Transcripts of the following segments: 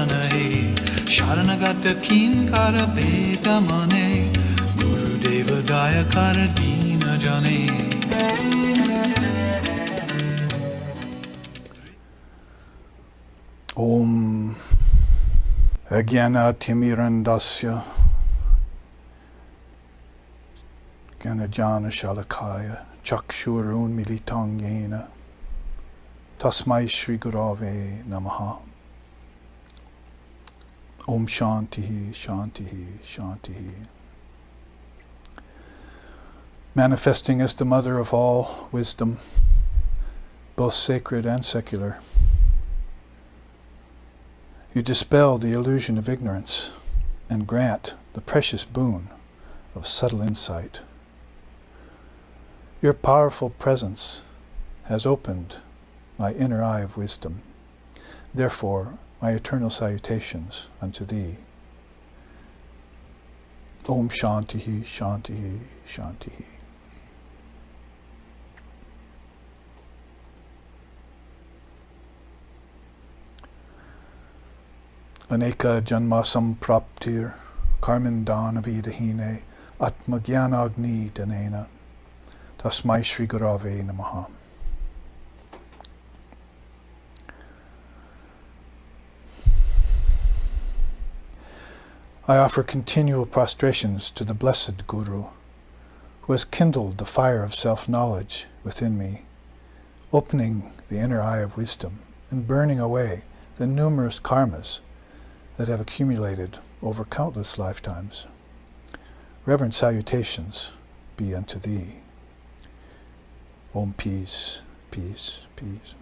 Janahe Sharanagata Kinkara Betamane Guru Deva Dayakara Dina Jane. Om Ajna Timirandasya Jnana Shalakaya Chakshurun Militang Yena Tasmai Shri Gurave Namaha. Om Shanti, Shanti, Shanti. Manifesting as the mother of all wisdom, both sacred and secular, you dispel the illusion of ignorance and grant the precious boon of subtle insight. Your powerful presence has opened my inner eye of wisdom. Therefore, my eternal salutations unto thee. Om Shanti, Shanti, Shanti. Aneka janmasam praptir karmindana vidahine atmagyanagni danena tasmai Shri Gurave Namaha. I offer continual prostrations to the blessed Guru, who has kindled the fire of self-knowledge within me, opening the inner eye of wisdom and burning away the numerous karmas that have accumulated over countless lifetimes. Reverent salutations be unto thee. Om peace, peace, peace.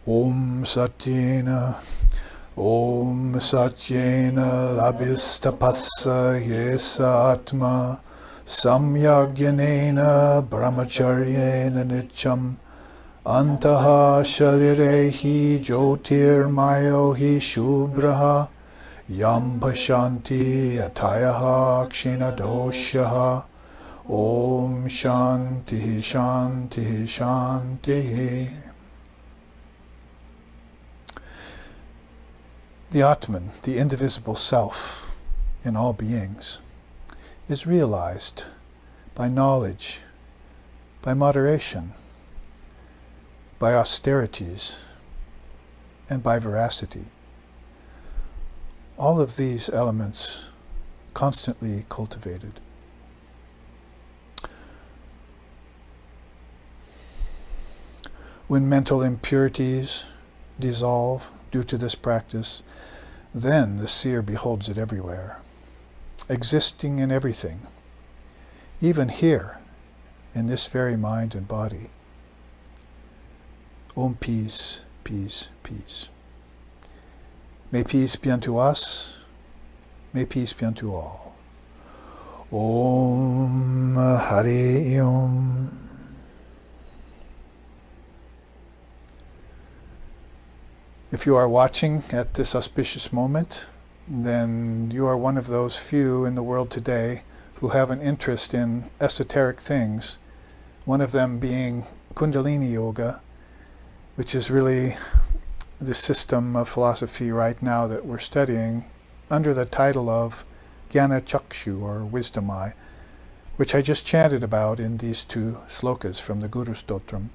Om Satyena labhistapassa yesa atma samyagyanena brahmacharyena nityam antaha sharirehi jyotirmayohi shubraha yam pashanti atayaha kshinadoshaha. Om Shanti, Shanti, Shanti. The Atman, the indivisible self in all beings, is realized by knowledge, by moderation, by austerities, and by veracity. All of these elements constantly cultivated. When mental impurities dissolve due to this practice, then the seer beholds it everywhere, existing in everything, even here, in this very mind and body. Om peace, peace, peace. May peace be unto us, may peace be unto all. Om Hari Om. If you are watching at this auspicious moment, then you are one of those few in the world today who have an interest in esoteric things, one of them being Kundalini Yoga, which is really the system of philosophy right now that we're studying under the title of Jnana Chakshu, or Wisdom Eye, which I just chanted about in these two slokas from the Guru Stotram,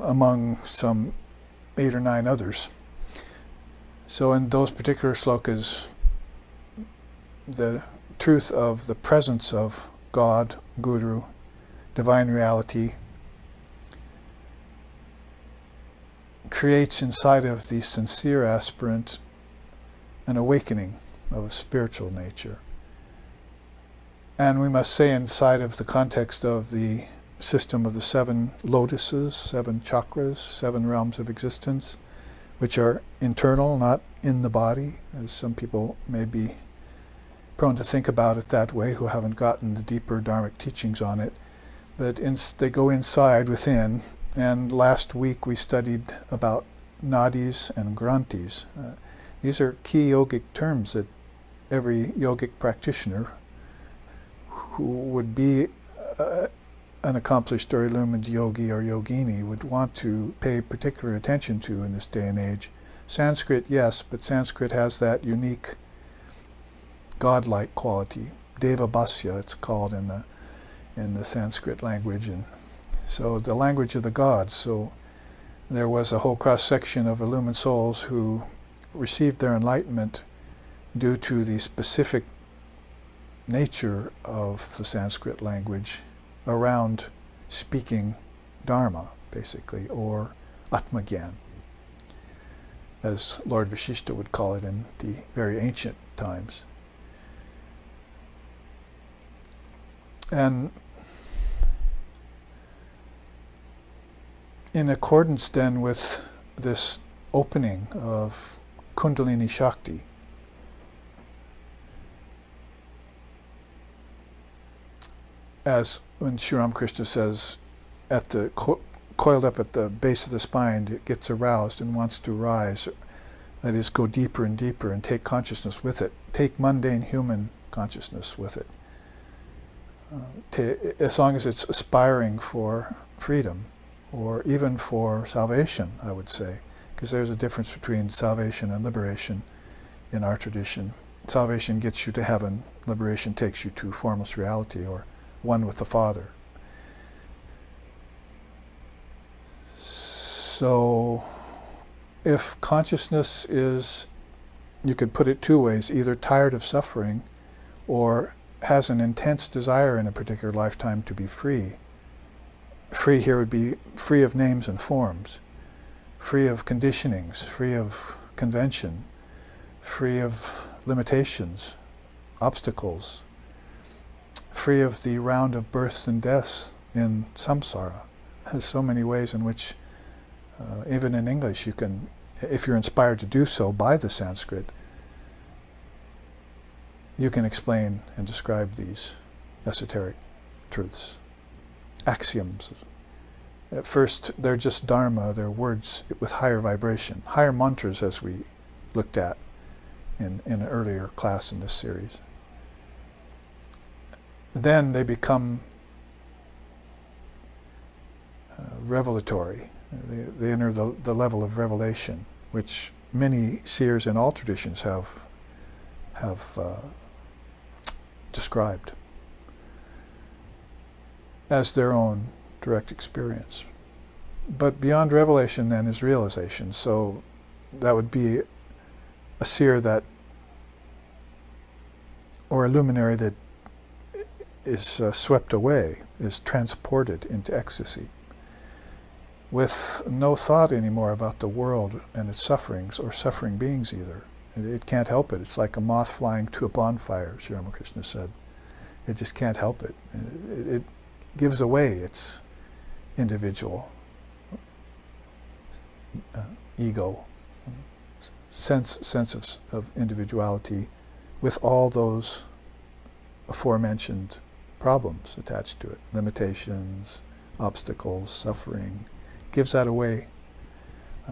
among some 8 or 9 others. So in those particular slokas, the truth of the presence of God, Guru, divine reality, creates inside of the sincere aspirant an awakening of a spiritual nature. And we must say, inside of the context of the system of the 7 lotuses, 7 chakras, 7 realms of existence, which are internal, not in the body, as some people may be prone to think about it that way, who haven't gotten the deeper dharmic teachings on it. But they go inside, within. And last week we studied about Nadis and Granthis. These are key yogic terms that every yogic practitioner who would be an accomplished or illumined yogi or yogini would want to pay particular attention to in this day and age. Sanskrit, yes, but Sanskrit has that unique godlike quality. Devabhasya, it's called in the Sanskrit language, and so the language of the gods. So there was a whole cross-section of illumined souls who received their enlightenment due to the specific nature of the Sanskrit language around speaking Dharma, basically, or Atmagyan, as Lord Vashishta would call it in the very ancient times. And in accordance then with this opening of Kundalini Shakti, as when Sri Ramakrishna says, at the coiled up at the base of the spine, it gets aroused and wants to rise, that is, go deeper and deeper and take consciousness with it, take mundane human consciousness with it. As long as it's aspiring for freedom, or even for salvation, I would say, because there's a difference between salvation and liberation in our tradition. Salvation gets you to heaven, liberation takes you to formless reality, or one with the Father. So, if consciousness is, you could put it two ways, either tired of suffering or has an intense desire in a particular lifetime to be free. Free here would be free of names and forms, free of conditionings, free of convention, free of limitations, obstacles, free of the round of births and deaths in samsara. There's so many ways in which, even in English, you can, if you're inspired to do so by the Sanskrit, you can explain and describe these esoteric truths. Axioms. At first, they're just dharma, they're words with higher vibration, higher mantras, as we looked at in an earlier class in this series. Then they become revelatory. They enter the level of revelation, which many seers in all traditions have described as their own direct experience. But beyond revelation then is realization. So that would be a seer that, or a luminary that is swept away, is transported into ecstasy, with no thought anymore about the world and its sufferings, or suffering beings either. It can't help it. It's like a moth flying to a bonfire, Sri Ramakrishna said. It just can't help it. It gives away its individual ego, sense of individuality, with all those aforementioned problems attached to it, limitations, obstacles, suffering, gives that away,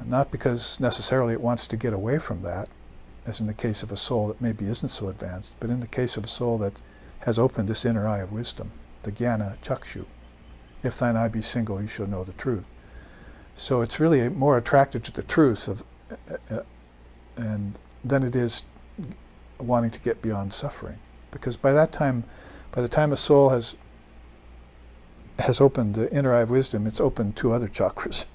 not because necessarily it wants to get away from that, as in the case of a soul that maybe isn't so advanced, but in the case of a soul that has opened this inner eye of wisdom, the Jnana Chakshu. If thine eye be single, you shall know the truth. So it's really more attracted to the truth of, and than it is wanting to get beyond suffering. Because by the time a soul has opened the inner eye of wisdom, it's opened two other chakras,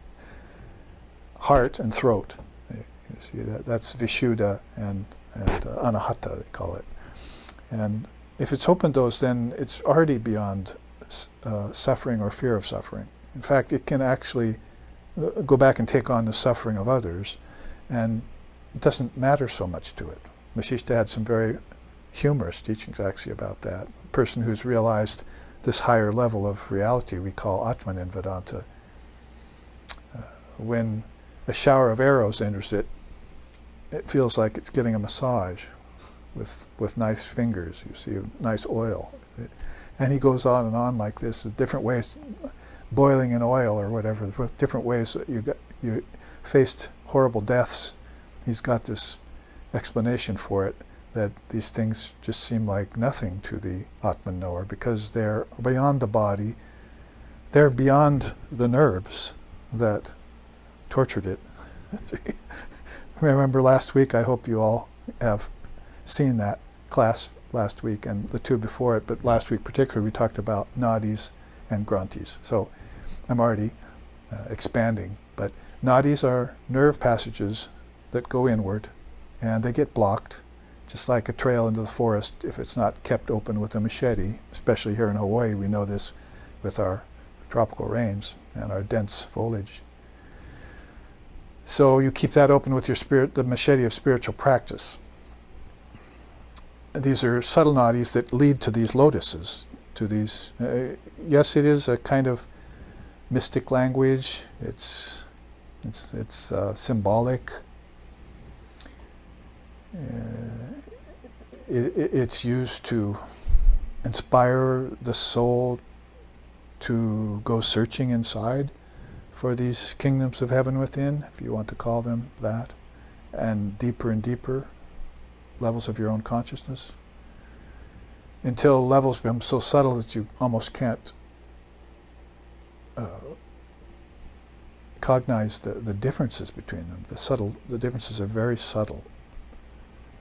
heart and throat. You see, that's Vishuddha and Anahata, they call it. And if it's opened those, then it's already beyond suffering or fear of suffering. In fact, it can actually go back and take on the suffering of others, and it doesn't matter so much to it. Vashishta had some very humorous teachings actually about that. A person who's realized this higher level of reality we call Atman in Vedanta. When a shower of arrows enters it, it feels like it's getting a massage with nice fingers. You see, nice oil. And he goes on and on like this, different ways, boiling in oil or whatever, with different ways that you faced horrible deaths. He's got this explanation for it. that these things just seem like nothing to the Atman knower because they're beyond the body, they're beyond the nerves that tortured it. Remember last week, I hope you all have seen that class last week and the two before it, but last week particularly we talked about nadis and granthis. So I'm already expanding, but nadis are nerve passages that go inward and they get blocked, just like a trail into the forest if it's not kept open with a machete. Especially here in Hawaii, we know this with our tropical rains and our dense foliage. So you keep that open with your spirit, the machete of spiritual practice. These are subtle nadis that lead to these lotuses, to these, yes, it is a kind of mystic language, it's symbolic, it's used to inspire the soul to go searching inside for these kingdoms of heaven within, if you want to call them that, and deeper levels of your own consciousness, until levels become so subtle that you almost can't cognize the differences between them. The differences are very subtle,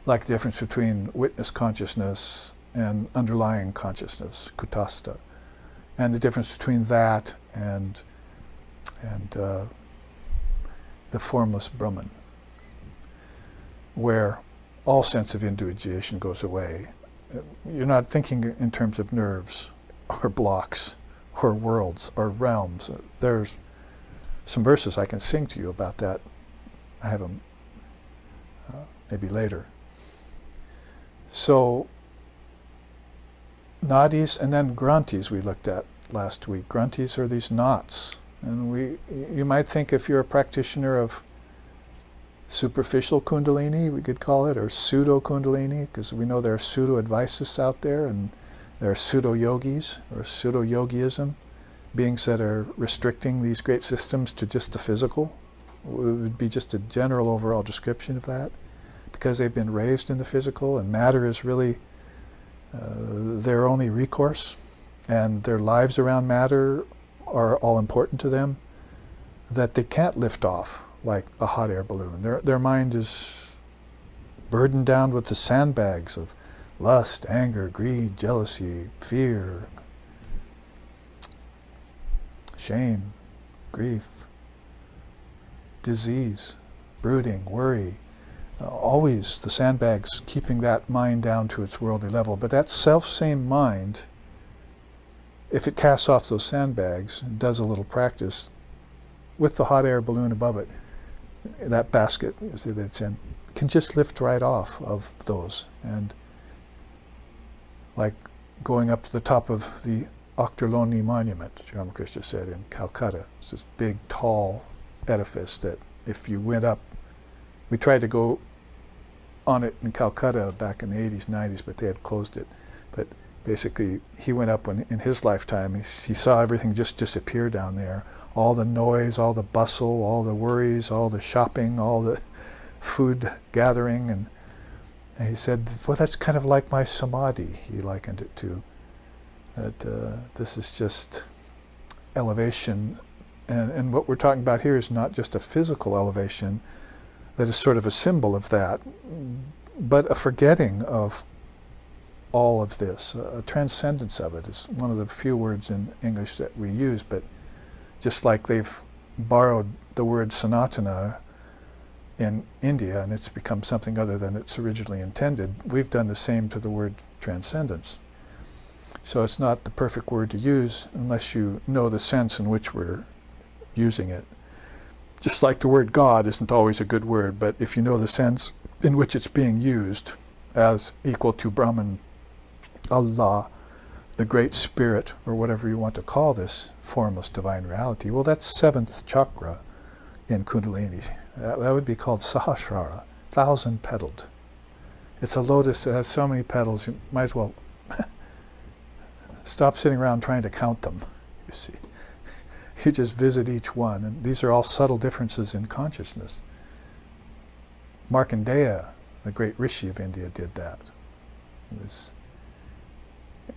like the difference between witness consciousness and underlying consciousness, kutastha, and the difference between that and the formless Brahman, where all sense of individuation goes away. You're not thinking in terms of nerves or blocks or worlds or realms. There's some verses I can sing to you about that. I have them maybe later. So nadis and then granthis we looked at last week. Granthis are these knots. And you might think if you're a practitioner of superficial Kundalini, we could call it, or pseudo-Kundalini, because we know there are pseudo-advicists out there, and there are pseudo-yogis, or pseudo-yogiism, beings that are restricting these great systems to just the physical. It would be just a general overall description of that, because they've been raised in the physical, and matter is really their only recourse, and their lives around matter are all important to them, that they can't lift off like a hot air balloon. Their mind is burdened down with the sandbags of lust, anger, greed, jealousy, fear, shame, grief, disease, brooding, worry. Always the sandbags keeping that mind down to its worldly level. But that self-same mind, if it casts off those sandbags and does a little practice with the hot air balloon above it, that basket that it's in, can just lift right off of those. And like going up to the top of the Octorloni Monument, Ramakrishna said, in Calcutta. It's this big, tall edifice that if you went up, we tried to go on it in Calcutta back in the 80s, 90s, but they had closed it. But basically, he went up in his lifetime, and he saw everything just disappear down there. All the noise, all the bustle, all the worries, all the shopping, all the food gathering. And he said, well, that's kind of like my samadhi, he likened it to. That this is just elevation. And what we're talking about here is not just a physical elevation that is sort of a symbol of that, but a forgetting of all of this. A transcendence of it is one of the few words in English that we use, but just like they've borrowed the word Sanatana in India and it's become something other than it's originally intended, we've done the same to the word transcendence. So it's not the perfect word to use unless you know the sense in which we're using it. Just like the word God isn't always a good word, but if you know the sense in which it's being used as equal to Brahman, Allah, the Great Spirit, or whatever you want to call this formless divine reality, well, that's seventh chakra in Kundalini. That would be called Sahasrara, 1,000-petaled. It's a lotus that has so many petals, you might as well stop sitting around trying to count them, you see. You just visit each one, and these are all subtle differences in consciousness. Markandeya the great Rishi of India, did that. He was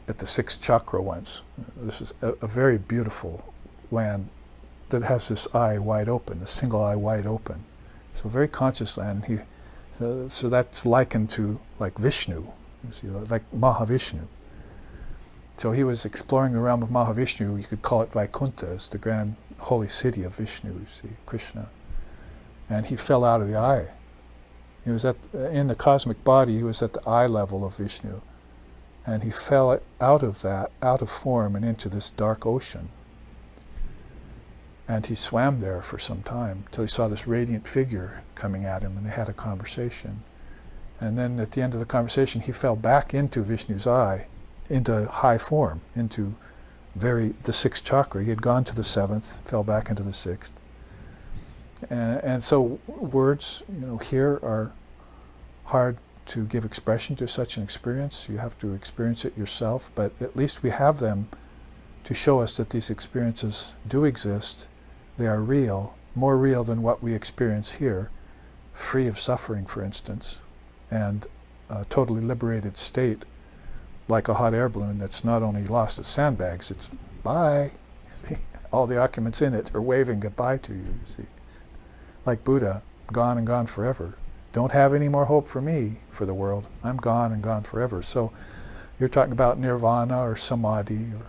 at the 6th chakra once. This is a very beautiful land that has this eye wide open, the single eye wide open. So very conscious land. So that's likened to like Vishnu, you see, like Mahavishnu. So he was exploring the realm of Mahavishnu. You could call it Vaikuntha, it's the grand holy city of Vishnu, you see, Krishna. And he fell out of the eye. He was in the cosmic body, he was at the eye level of Vishnu. And he fell out of that, out of form, and into this dark ocean. And he swam there for some time till he saw this radiant figure coming at him, and they had a conversation. And then at the end of the conversation, he fell back into Vishnu's eye, into high form, into the 6th chakra. He had gone to the 7th, fell back into the 6th. And so words, here are hard to give expression to such an experience. You have to experience it yourself, but at least we have them to show us that these experiences do exist. They are real, more real than what we experience here, free of suffering, for instance, and a totally liberated state, like a hot air balloon that's not only lost its sandbags, it's bye. See, all the occupants in it are waving goodbye to you, you see. Like Buddha, gone and gone forever. Don't have any more hope for me, for the world. I'm gone and gone forever. So you're talking about nirvana or samadhi or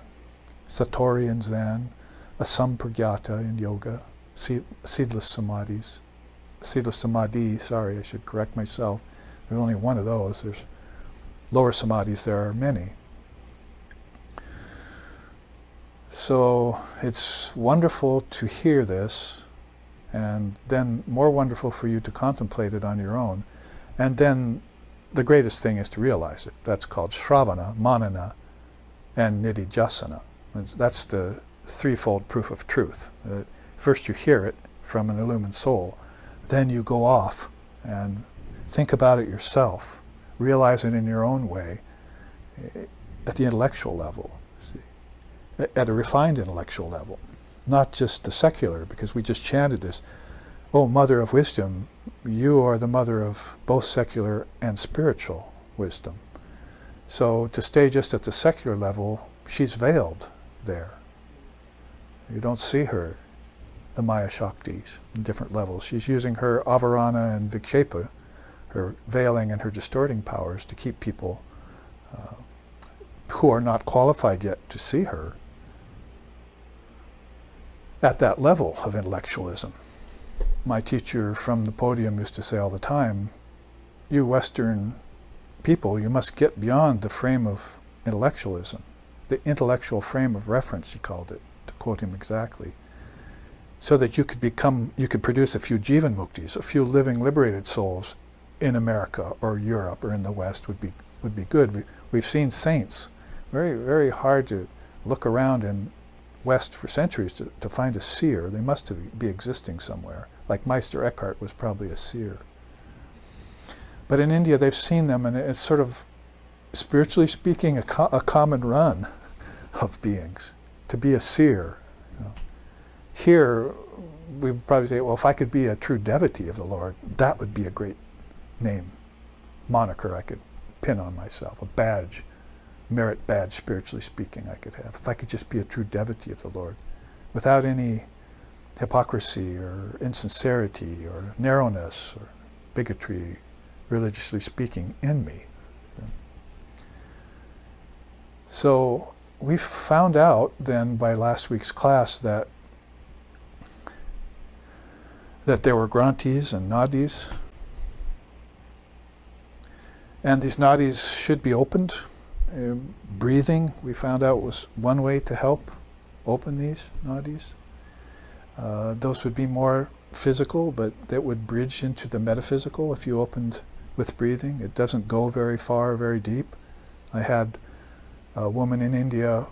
satori in Zen, asampragyata in yoga, seedless samadhis. Seedless samadhi, sorry, I should correct myself. There's only one of those. There's lower samadhis, there are many. So it's wonderful to hear this, and then more wonderful for you to contemplate it on your own. And then the greatest thing is to realize it. That's called Shravana, Manana, and Nididhyasana. That's the threefold proof of truth. First you hear it from an illumined soul, then you go off and think about it yourself, realize it in your own way, at the intellectual level, see, at a refined intellectual level. Not just the secular, because we just chanted this, oh, Mother of Wisdom, you are the mother of both secular and spiritual wisdom. So to stay just at the secular level, she's veiled there. You don't see her, the Maya Shaktis, in different levels. She's using her avarana and vikshepa, her veiling and her distorting powers, to keep people who are not qualified yet to see her at that level of intellectualism. My teacher from the podium used to say all the time, you Western people, you must get beyond the frame of intellectualism, the intellectual frame of reference, he called it, to quote him exactly, so that you could produce a few jivan muktis, a few living liberated souls in America or Europe or in the West would be good. We've seen saints. Very, very hard to look around in West for centuries to find a seer. They must be existing somewhere. Like Meister Eckhart was probably a seer. But in India they've seen them, and it's sort of, spiritually speaking, a common run of beings to be a seer. Here we would probably say, well, if I could be a true devotee of the Lord, that would be a great name, moniker I could pin on myself, a badge, merit badge, spiritually speaking, I could have. If I could just be a true devotee of the Lord, without any hypocrisy or insincerity or narrowness or bigotry, religiously speaking, in me. So we found out then by last week's class that there were grantis and nadis, and these nadis should be opened. Breathing, we found out, was one way to help open these nadis. Those would be more physical, but that would bridge into the metaphysical if you opened with breathing. It doesn't go very far, very deep. I had a woman in India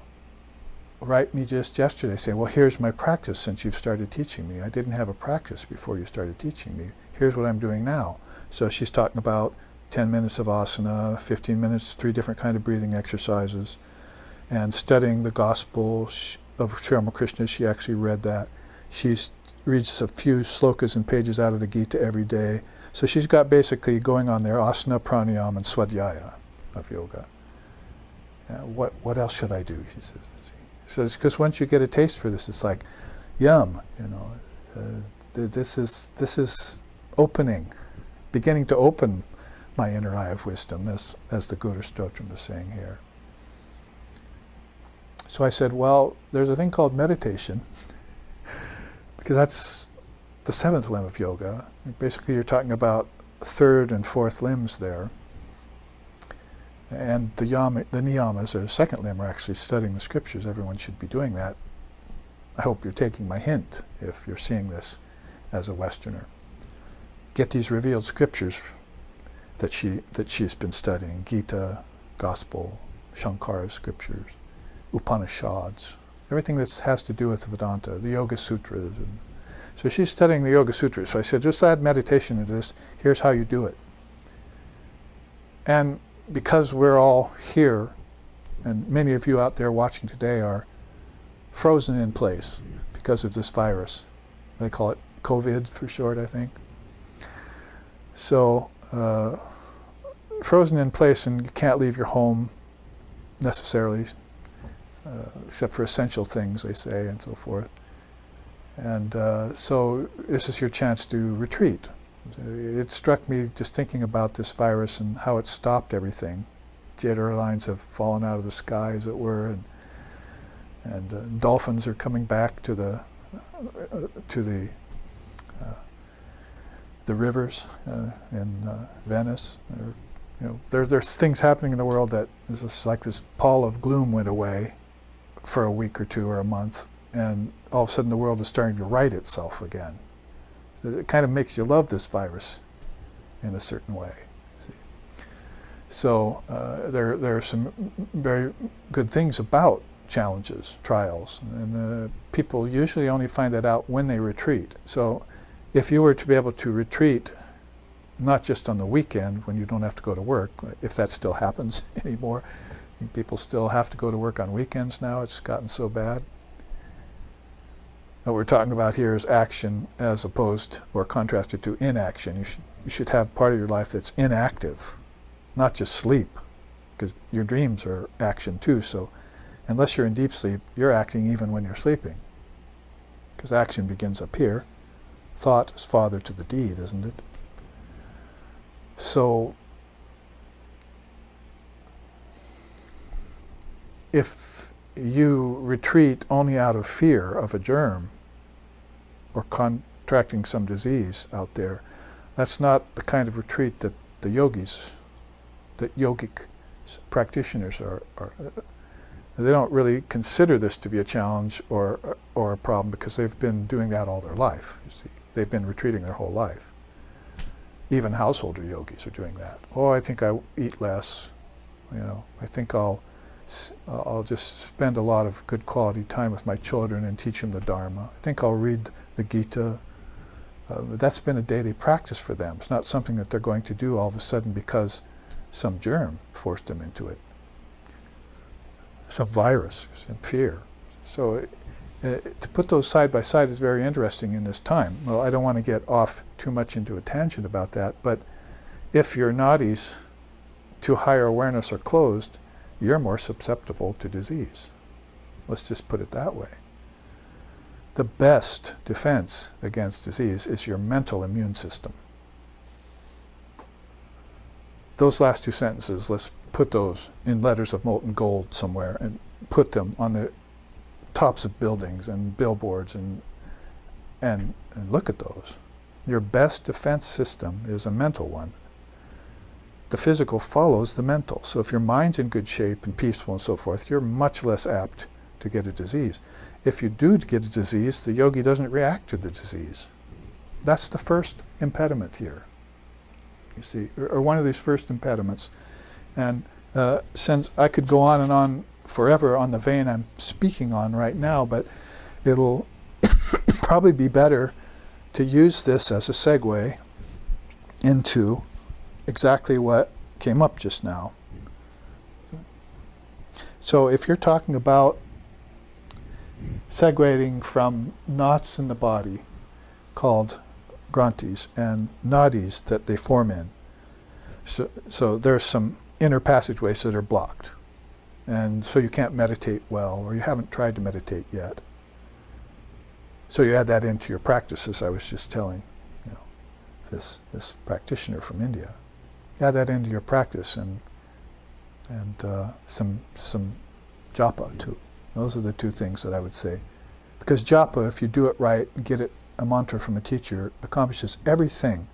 write me just yesterday saying, well, here's my practice since you've started teaching me. I didn't have a practice before you started teaching me. Here's what I'm doing now. So she's talking about 10 minutes of asana, 15 minutes, 3 different kind of breathing exercises, and studying the Gospel of Sri Ramakrishna. She actually read that. She's reads a few slokas and pages out of the Gita every day. So she's got basically going on there asana, pranayama, and swadhyaya of yoga. What else should I do? She says. So it's because once you get a taste for this, it's like, yum, this is beginning to open my inner eye of wisdom, as the Guru Stotram is saying here. So I said, well, there's a thing called meditation, because that's the seventh limb of yoga. Basically, you're talking about third and fourth limbs there. And the niyamas, or the second limb, are actually studying the scriptures. Everyone should be doing that. I hope you're taking my hint if you're seeing this as a Westerner. Get these revealed scriptures that she's been studying: Gita, Gospel, Shankara's scriptures, Upanishads, everything that has to do with Vedanta, the Yoga Sutras. And so she's studying the Yoga Sutras. So I said, just add meditation into this. Here's how you do it. And because we're all here, and many of you out there watching today are frozen in place because of this virus. They call it COVID for short, I think. So, frozen in place, and you can't leave your home necessarily, except for essential things, they say, and so forth. And so this is your chance to retreat. It struck me just thinking about this virus and how it stopped everything. Jet airlines have fallen out of the sky, as it were, and dolphins are coming back to the rivers in Venice. There's things happening in the world that is just like this pall of gloom went away for a week or two or a month, and all of a sudden the world is starting to right itself again. It kind of makes you love this virus in a certain way. See? So there are some very good things about challenges, trials, and people usually only find that out when they retreat. So if you were to be able to retreat, not just on the weekend when you don't have to go to work, if that still happens anymore, I think people still have to go to work on weekends now, it's gotten so bad. What we're talking about here is action as opposed or contrasted to inaction. You should have part of your life that's inactive, not just sleep, because your dreams are action too. So unless you're in deep sleep, you're acting even when you're sleeping, because action begins up here. Thought is father to the deed, isn't it? So if you retreat only out of fear of a germ or contracting some disease out there, that's not the kind of retreat that the yogis, that yogic practitioners are they don't really consider this to be a challenge or a problem, because they've been doing that all their life. You see, they've been retreating their whole life. Even householder yogis are doing that. Oh, I think I eat less. I think I'll just spend a lot of good quality time with my children and teach them the Dharma. I think I'll read the Gita. That's been a daily practice for them. It's not something that they're going to do all of a sudden because some germ forced them into it. Some virus, some fear. So to put those side by side is very interesting in this time. Well, I don't want to get off too much into a tangent about that, but if your nadis to higher awareness are closed, you're more susceptible to disease. Let's just put it that way. The best defense against disease is your mental immune system. Those last two sentences, let's put those in letters of molten gold somewhere and put them on the tops of buildings and billboards and look at those. Your best defense system is a mental one. The physical follows the mental. So if your mind's in good shape and peaceful and so forth, you're much less apt to get a disease. If you do get a disease, the yogi doesn't react to the disease. That's the first impediment here, you see, or one of these first impediments. And since I could go on and on forever on the vein I'm speaking on right now, but it'll probably be better to use this as a segue into exactly what came up just now. So if you're talking about segueing from knots in the body called granthis and nadis that they form in. So there's some inner passageways that are blocked. And so you can't meditate well, or you haven't tried to meditate yet. So you add that into your practice, as I was just telling this practitioner from India. Add that into your practice and some japa too. Those are the two things that I would say. Because japa, if you do it right and get a mantra from a teacher, accomplishes everything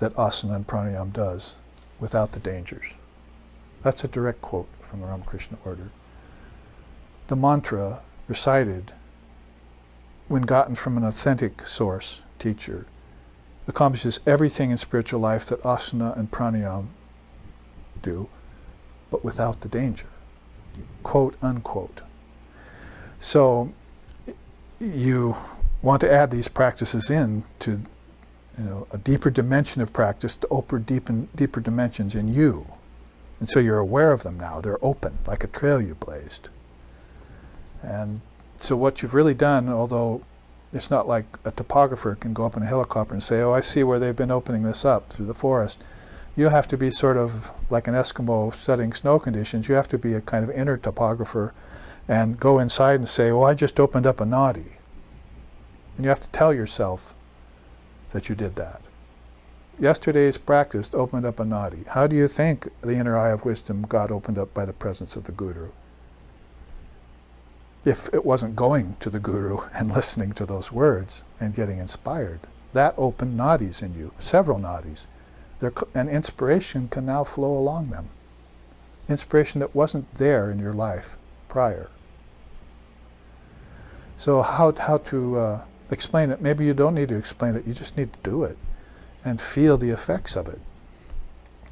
that asana and pranayama does without the dangers. That's a direct quote from the Ramakrishna order. The mantra recited, when gotten from an authentic source, teacher, accomplishes everything in spiritual life that asana and pranayama do, but without the danger. Quote, unquote. So you want to add these practices in to a deeper dimension of practice to open deeper dimensions in you. And so you're aware of them now. They're open, like a trail you blazed. And so what you've really done, although it's not like a topographer can go up in a helicopter and say, oh, I see where they've been opening this up through the forest. You have to be sort of like an Eskimo studying snow conditions. You have to be a kind of inner topographer and go inside and say, well, I just opened up a nadi. And you have to tell yourself that you did that. Yesterday's practice opened up a nadi. How do you think the inner eye of wisdom got opened up by the presence of the Guru? If it wasn't going to the Guru and listening to those words and getting inspired, that opened nadis in you, several nadis. And inspiration can now flow along them. Inspiration that wasn't there in your life prior. So how to explain it? Maybe you don't need to explain it, you just need to do it and feel the effects of it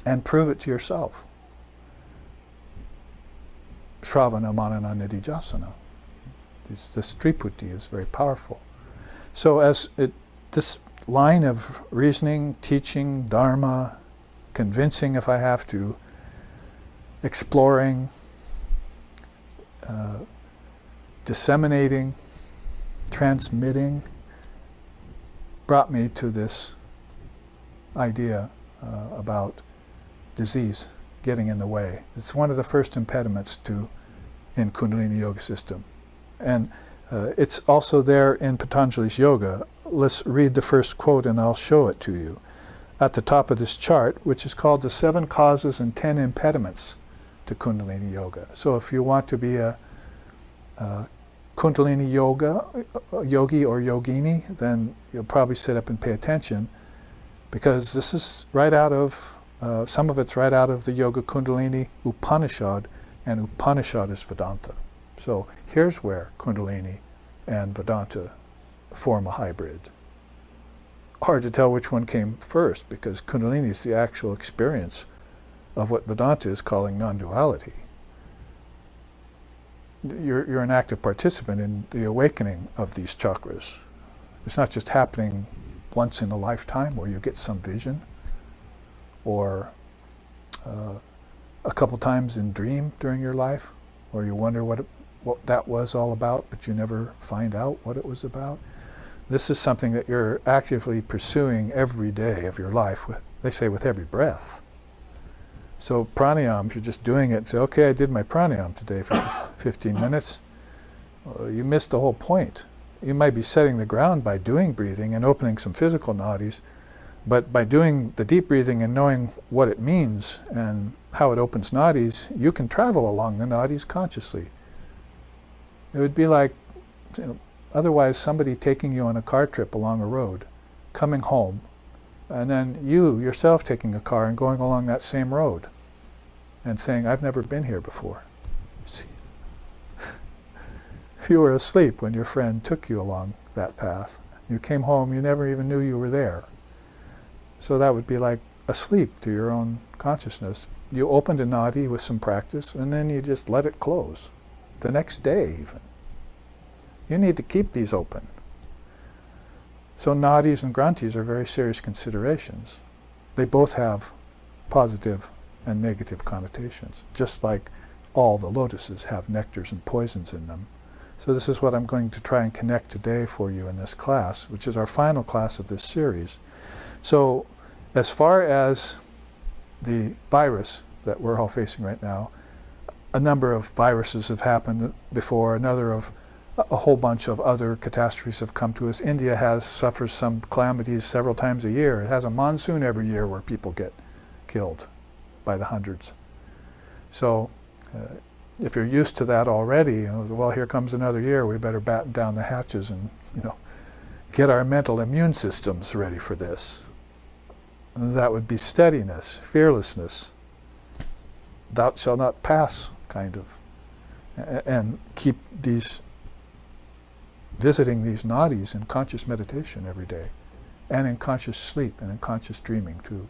and prove it to yourself. Shravana, manana, nidijasana. This triputi is very powerful. So this line of reasoning, teaching, dharma, convincing if I have to, exploring, disseminating, transmitting, brought me to this idea about disease getting in the way. It's one of the first impediments in Kundalini Yoga system. And it's also there in Patanjali's yoga. Let's read the first quote and I'll show it to you. At the top of this chart, which is called the 7 Causes and 10 Impediments to Kundalini Yoga. So if you want to be a Kundalini yogi or yogini, then you'll probably sit up and pay attention, because this is right out of, some of it's right out of the Yoga Kundalini Upanishad, and Upanishad is Vedanta. So here's where Kundalini and Vedanta form a hybrid. Hard to tell which one came first, because Kundalini is the actual experience of what Vedanta is calling non-duality. You're an active participant in the awakening of these chakras. It's not just happening once in a lifetime where you get some vision, or a couple times in dream during your life, or you wonder what that was all about, but you never find out what it was about. This is something that you're actively pursuing every day of your life, they say with every breath. So pranayama, you're just doing it and say, okay, I did my pranayama today for 15 minutes. You missed the whole point. You might be setting the ground by doing breathing and opening some physical nadis, but by doing the deep breathing and knowing what it means and how it opens nadis, you can travel along the nadis consciously. It would be like, otherwise somebody taking you on a car trip along a road, coming home, and then you yourself taking a car and going along that same road and saying, I've never been here before. See? You were asleep when your friend took you along that path. You came home, you never even knew you were there. So that would be like asleep to your own consciousness. You opened a nadi with some practice, and then you just let it close. The next day even. You need to keep these open. So nadis and granthis are very serious considerations. They both have positive and negative connotations, just like all the lotuses have nectars and poisons in them. So this is what I'm going to try and connect today for you in this class, which is our final class of this series. So as far as the virus that we're all facing right now, a number of viruses have happened before, a whole bunch of other catastrophes have come to us. India suffers some calamities several times a year. It has a monsoon every year where people get killed by the hundreds. So if you're used to that already, well, here comes another year, we better batten down the hatches and get our mental immune systems ready for this. And that would be steadiness, fearlessness, thou shalt not pass, kind of, and keep visiting these nadis in conscious meditation every day, and in conscious sleep, and in conscious dreaming too.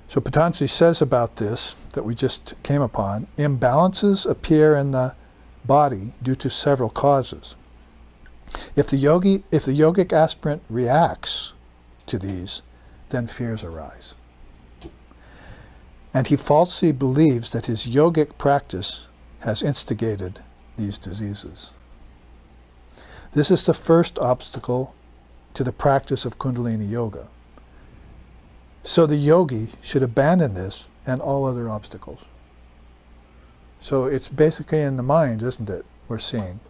So Patanjali says about this, that we just came upon, imbalances appear in the body due to several causes. If the yogic aspirant reacts to these, then fears arise. And he falsely believes that his yogic practice has instigated these diseases. This is the first obstacle to the practice of Kundalini Yoga. So the yogi should abandon this and all other obstacles. So it's basically in the mind, isn't it, we're seeing?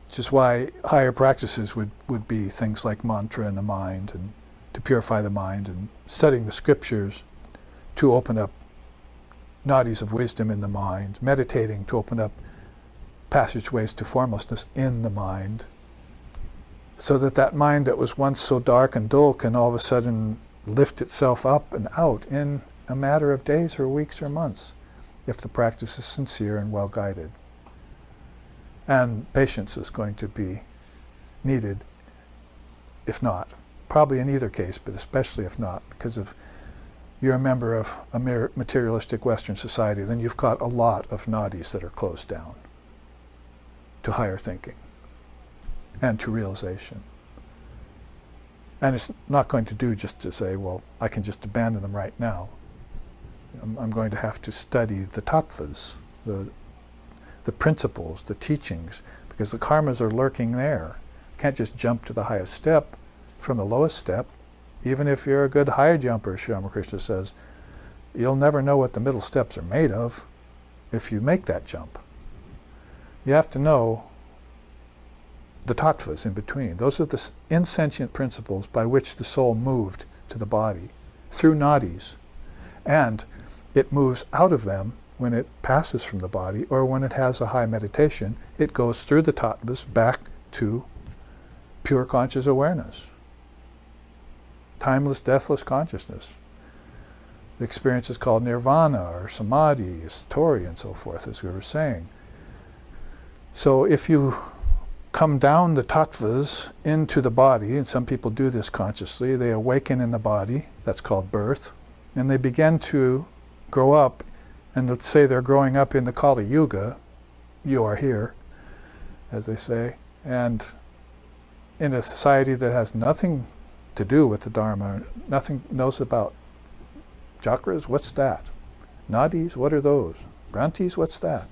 Which is why higher practices would be things like mantra in the mind, and to purify the mind, and studying the scriptures to open up nadis of wisdom in the mind, meditating to open up passageways to formlessness in the mind, so that mind that was once so dark and dull can all of a sudden lift itself up and out in a matter of days or weeks or months, if the practice is sincere and well guided. And patience is going to be needed, if not. Probably in either case, but especially if not, because if you're a member of a materialistic Western society, then you've got a lot of nadis that are closed down to higher thinking and to realization. And it's not going to do just to say, well, I can just abandon them right now. I'm going to have to study the tattvas, the principles, the teachings, because the karmas are lurking there. You can't just jump to the highest step from the lowest step. Even if you're a good high jumper, Sri Ramakrishna says, you'll never know what the middle steps are made of if you make that jump. You have to know the tattvas in between. Those are the insentient principles by which the soul moved to the body through nadis. And it moves out of them when it passes from the body, or when it has a high meditation, it goes through the tattvas back to pure conscious awareness. Timeless, deathless consciousness. The experience is called nirvana, or samadhi, satori, and so forth, as we were saying. So if you come down the tattvas into the body, and some people do this consciously, they awaken in the body, that's called birth, and they begin to grow up, and let's say they're growing up in the Kali Yuga, you are here, as they say, and in a society that has nothing to do with the Dharma, nothing knows about chakras, what's that? Nadis, what are those? Granthis, what's that?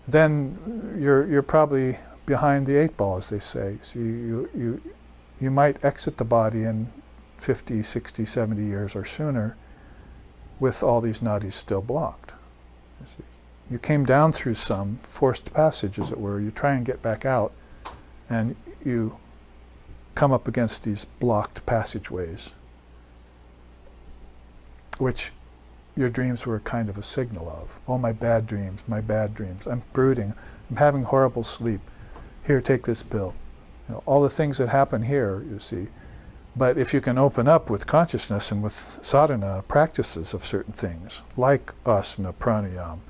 Then you're probably behind the 8 ball, as they say. So you might exit the body in 50, 60, 70 years or sooner with all these nadis still blocked. You came down through some forced passage, as it were. You try and get back out, and you come up against these blocked passageways, which your dreams were kind of a signal of. Oh, my bad dreams, I'm brooding, I'm having horrible sleep. Here, take this pill. All the things that happen here, you see. But if you can open up with consciousness and with sadhana practices of certain things, like asana, pranayama,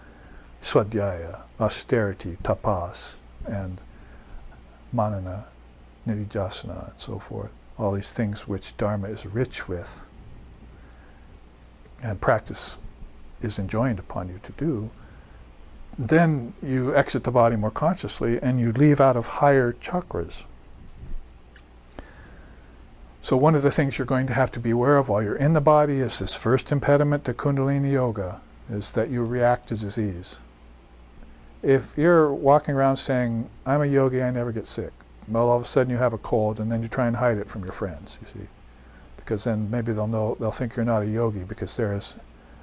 swadhyaya, austerity, tapas, and manana, nididhyasana, and so forth, all these things which Dharma is rich with, and practice is enjoined upon you to do, then you exit the body more consciously and you leave out of higher chakras. So one of the things you're going to have to be aware of while you're in the body is this first impediment to Kundalini Yoga, is that you react to disease. if you're walking around saying, I'm a yogi, I never get sick, well, all of a sudden you have a cold, and then you try and hide it from your friends, you see. Because then maybe they'll think you're not a yogi because they're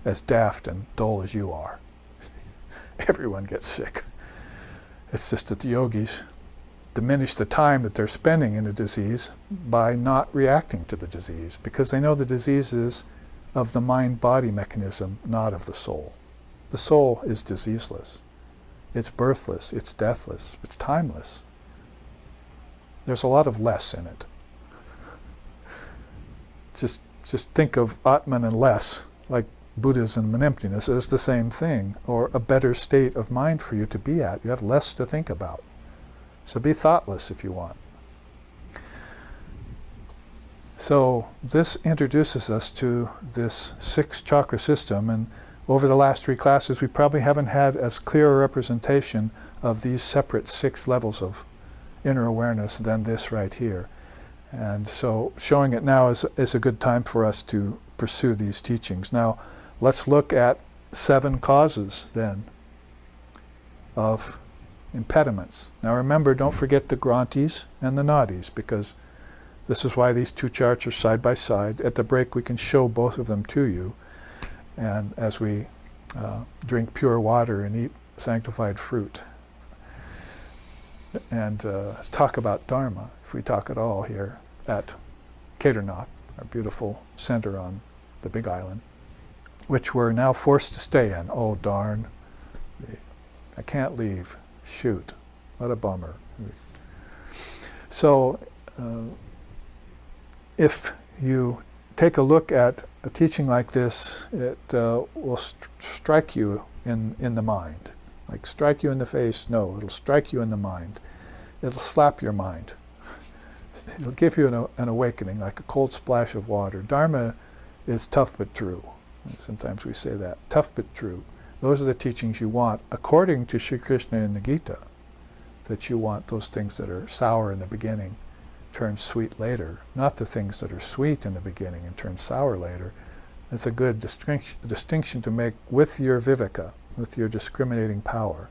as daft and dull as you are. Everyone gets sick. It's just that the yogis diminish the time that they're spending in a disease by not reacting to the disease, because they know the disease is of the mind-body mechanism, not of the soul. The soul is diseaseless. It's birthless, it's deathless, it's timeless. There's a lot of less in it. Just think of Atman and less, like Buddhism and emptiness, as the same thing, or a better state of mind for you to be at. You have less to think about. So be thoughtless if you want. So this introduces us to this 6 chakra system, and over the last 3 classes we probably haven't had as clear a representation of these separate 6 levels of inner awareness than this right here. And so showing it now is a good time for us to pursue these teachings. Now let's look at 7 causes then of impediments. Now remember, don't forget the Granthis and the Nadis, because this is why these 2 charts are side by side. At the break we can show both of them to you, and as we drink pure water and eat sanctified fruit and talk about Dharma, if we talk at all here at Kedarnath, our beautiful center on the Big Island, which we're now forced to stay in. Oh darn, I can't leave. Shoot, what a bummer. So if you take a look at a teaching like this, it will strike you in the mind. Like strike you in the face? No, it'll strike you in the mind. It'll slap your mind. It'll give you an awakening, like a cold splash of water. Dharma is tough but true. Sometimes we say that, tough but true. Those are the teachings you want, according to Sri Krishna in the Gita, that you want those things that are sour in the beginning turn sweet later, not the things that are sweet in the beginning and turn sour later. It's a good distinction to make with your viveka, with your discriminating power,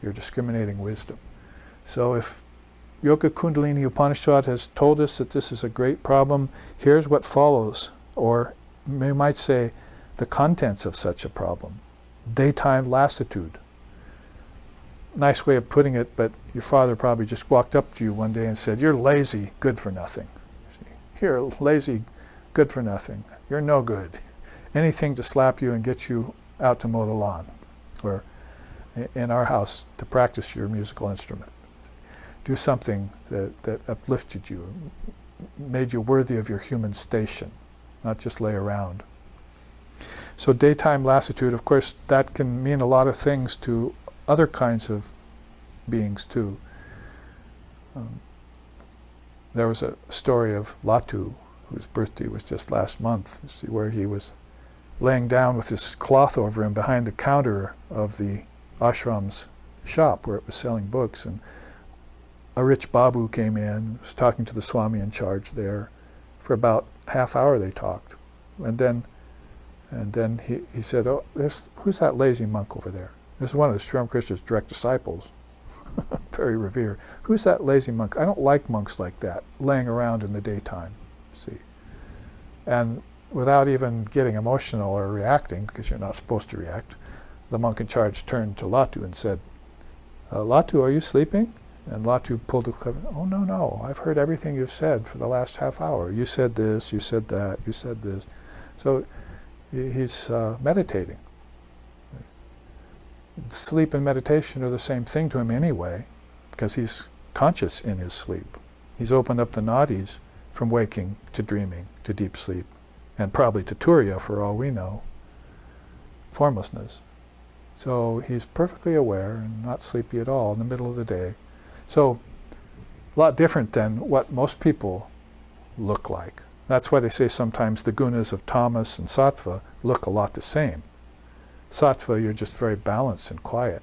your discriminating wisdom. So if Yoga Kundalini Upanishad has told us that this is a great problem, here's what follows, or we might say the contents of such a problem. Daytime lassitude. Nice way of putting it, but your father probably just walked up to you one day and said, you're lazy, good for nothing. You're lazy, good for nothing. You're no good. Anything to slap you and get you out to mow the lawn, or in our house to practice your musical instrument. Do something that uplifted you, made you worthy of your human station, not just lay around. So daytime lassitude, of course, that can mean a lot of things to other kinds of beings too. There was a story of Latu, whose birthday was just last month, where he was laying down with his cloth over him behind the counter of the ashram's shop where it was selling books, and a rich Babu came in, was talking to the Swami in charge there. For about half hour they talked. And then he said, oh, who's that lazy monk over there? This is one of the Sri Ramakrishna's direct disciples, very revered. Who's that lazy monk? I don't like monks like that, laying around in the daytime, see. And without even getting emotional or reacting, because you're not supposed to react, the monk in charge turned to Latu and said, Latu, are you sleeping? And Latu pulled the cover. Oh, no, I've heard everything you've said for the last half hour. You said this, you said that, you said this. So he's meditating. Sleep and meditation are the same thing to him anyway, because he's conscious in his sleep. He's opened up the nadis from waking to dreaming to deep sleep, and probably to turiya for all we know, formlessness. So he's perfectly aware and not sleepy at all in the middle of the day. So a lot different than what most people look like. That's why they say sometimes the gunas of tamas and sattva look a lot the same. Sattva, you're just very balanced and quiet.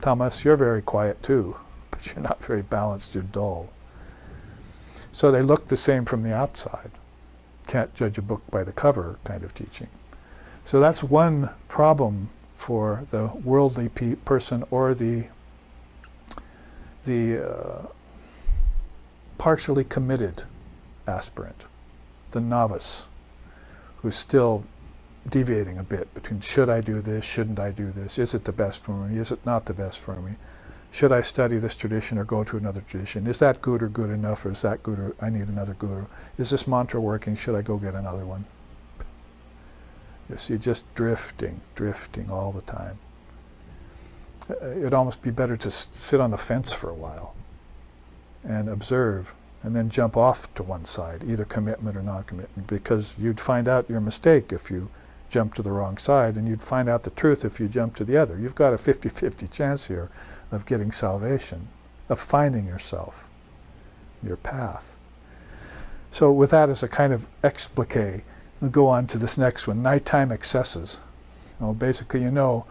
Tamas, you're very quiet too, but you're not very balanced, you're dull. So they look the same from the outside. Can't judge a book by the cover kind of teaching. So that's one problem for the worldly person or the partially committed aspirant, the novice, who's still deviating a bit between should I do this, shouldn't I do this, is it the best for me, is it not the best for me, should I study this tradition or go to another tradition, is that guru good enough, or is that guru, I need another guru, is this mantra working, should I go get another one? You see, just drifting all the time. It'd almost be better to sit on the fence for a while and observe, and then jump off to one side, either commitment or non-commitment, because you'd find out your mistake if you jump to the wrong side, and you'd find out the truth if you jump to the other. You've got a 50-50 chance here of getting salvation, of finding yourself, your path. So with that as a kind of explique, we'll go on to this next one, nighttime excesses. Well, basically, you know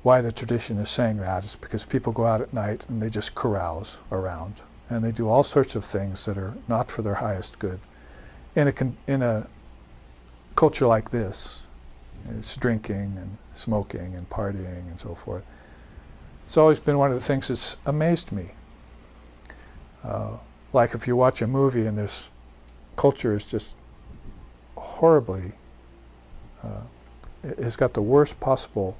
why the tradition is saying that. It's because people go out at night and they just carouse around, and they do all sorts of things that are not for their highest good. In a culture like this, it's drinking and smoking and partying and so forth. It's always been one of the things that's amazed me. Like if you watch a movie and this culture is just horribly, it's got the worst possible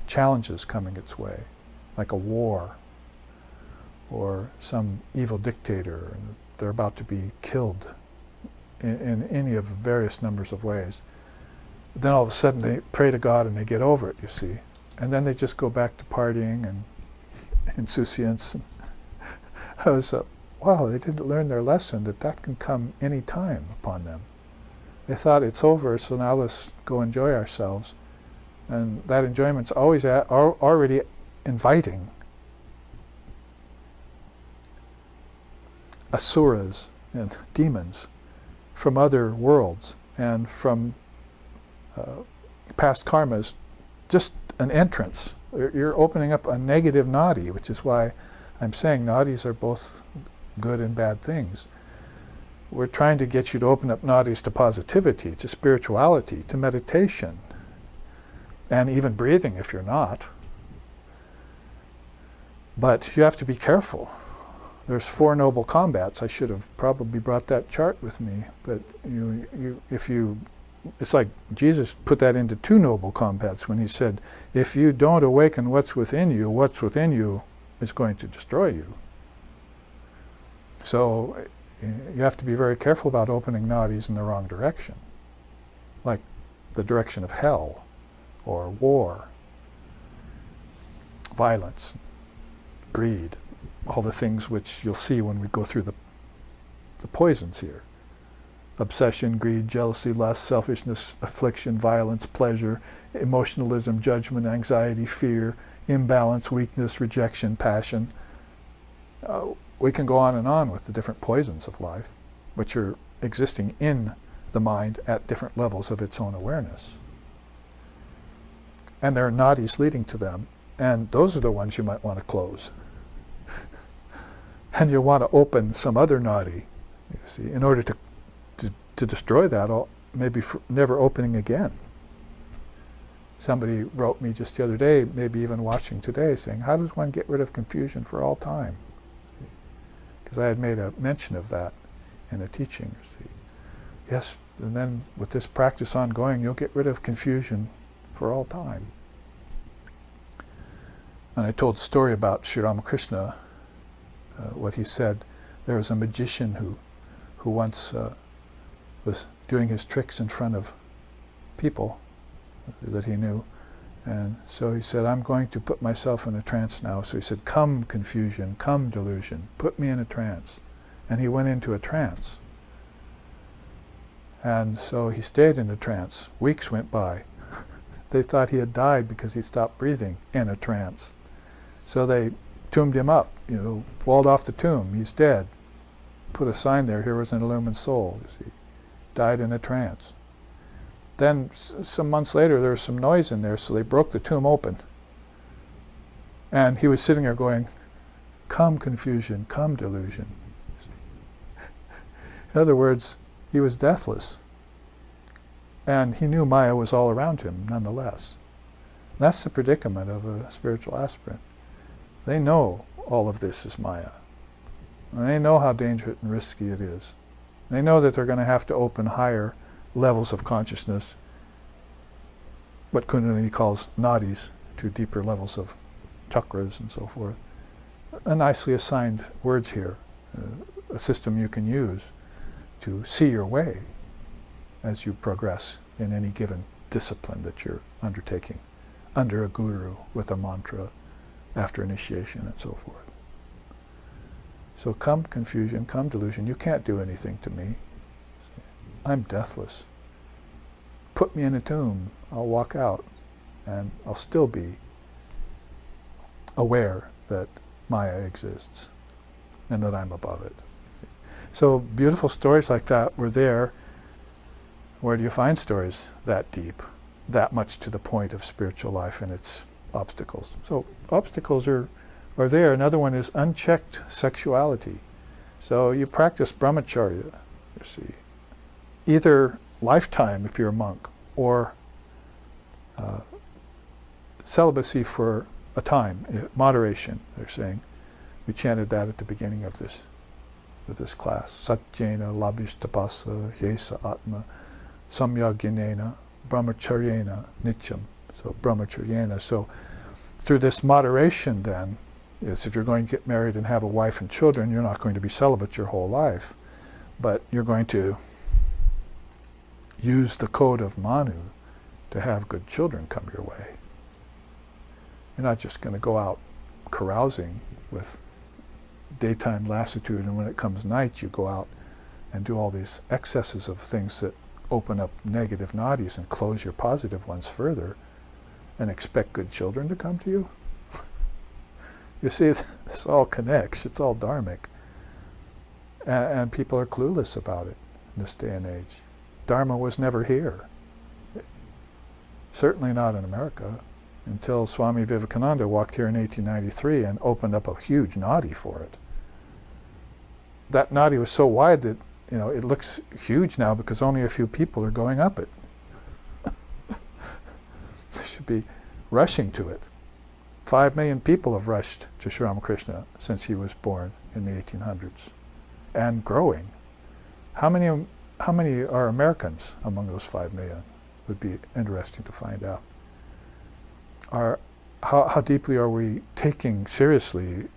challenges coming its way, like a war or some evil dictator, and they're about to be killed in any of various numbers of ways. Then all of a sudden they pray to God and they get over it, you see. And then they just go back to partying and insouciance. I was, wow, they didn't learn their lesson that can come any time upon them. They thought it's over, so now let's go enjoy ourselves. And that enjoyment's always already inviting asuras and demons from other worlds and from past karmas, just an entrance. You're opening up a negative nadi, which is why I'm saying nadis are both good and bad things. We're trying to get you to open up nadis to positivity, to spirituality, to meditation, and even breathing if you're not. But you have to be careful. There's 4 noble combats. I should have probably brought that chart with me, but it's like Jesus put that into 2 noble combats when he said, if you don't awaken what's within you is going to destroy you. So you have to be very careful about opening nadis in the wrong direction, like the direction of hell or war, violence, greed, all the things which you'll see when we go through the poisons here. Obsession, greed, jealousy, lust, selfishness, affliction, violence, pleasure, emotionalism, judgment, anxiety, fear, imbalance, weakness, rejection, passion. We can go on and on with the different poisons of life, which are existing in the mind at different levels of its own awareness. And there are nadis leading to them, and those are the ones you might want to close. And you want to open some other nadi, you see, in order to destroy that, maybe never opening again. Somebody wrote me just the other day, maybe even watching today, saying, how does one get rid of confusion for all time? Because I had made a mention of that in a teaching. See? Yes, and then with this practice ongoing, you'll get rid of confusion for all time. And I told a story about Sri Ramakrishna, what he said. There was a magician who once was doing his tricks in front of people that he knew. And so he said, I'm going to put myself in a trance now. So he said, come confusion, come delusion, put me in a trance. And he went into a trance. And so he stayed in a trance. Weeks went by. They thought he had died because he stopped breathing in a trance. So they tombed him up, walled off the tomb. He's dead. Put a sign there, here was an illumined soul, you see. Died in a trance. Then some months later there was some noise in there, so they broke the tomb open. And he was sitting there going, come confusion, come delusion. In other words, he was deathless. And he knew Maya was all around him nonetheless. That's the predicament of a spiritual aspirant. They know all of this is Maya. And they know how dangerous and risky it is. They know that they're going to have to open higher levels of consciousness, what Kundalini calls Nadis, to deeper levels of Chakras and so forth. A nicely assigned words here, a system you can use to see your way as you progress in any given discipline that you're undertaking, under a guru, with a mantra, after initiation, and so forth. So come confusion, come delusion, you can't do anything to me. I'm deathless. Put me in a tomb, I'll walk out, and I'll still be aware that Maya exists and that I'm above it. So beautiful stories like that were there. Where do you find stories that deep, that much to the point of spiritual life and its obstacles? So obstacles are there. Another one is unchecked sexuality. So you practice brahmacharya, you see, either lifetime if you're a monk, or celibacy for a time, moderation, they're saying. We chanted that at the beginning of this class. Satyena labhishtapasa yesa atma samyaginena brahmacharyena nityam. So brahmacharyena. So through this moderation then, is if you're going to get married and have a wife and children, you're not going to be celibate your whole life, but you're going to use the code of Manu to have good children come your way. You're not just going to go out carousing with daytime lassitude, and when it comes night you go out and do all these excesses of things that open up negative nadis and close your positive ones further, and expect good children to come to you. You see, this all connects, it's all dharmic. And people are clueless about it in this day and age. Dharma was never here. Certainly not in America, until Swami Vivekananda walked here in 1893 and opened up a huge nadi for it. That nadi was so wide that, you know, it looks huge now because only a few people are going up it. They should be rushing to it. 5 million people have rushed to Sri Ramakrishna since he was born in the 1800s, and growing. How many are Americans among those 5 million? Would be interesting to find out. How deeply are we taking seriously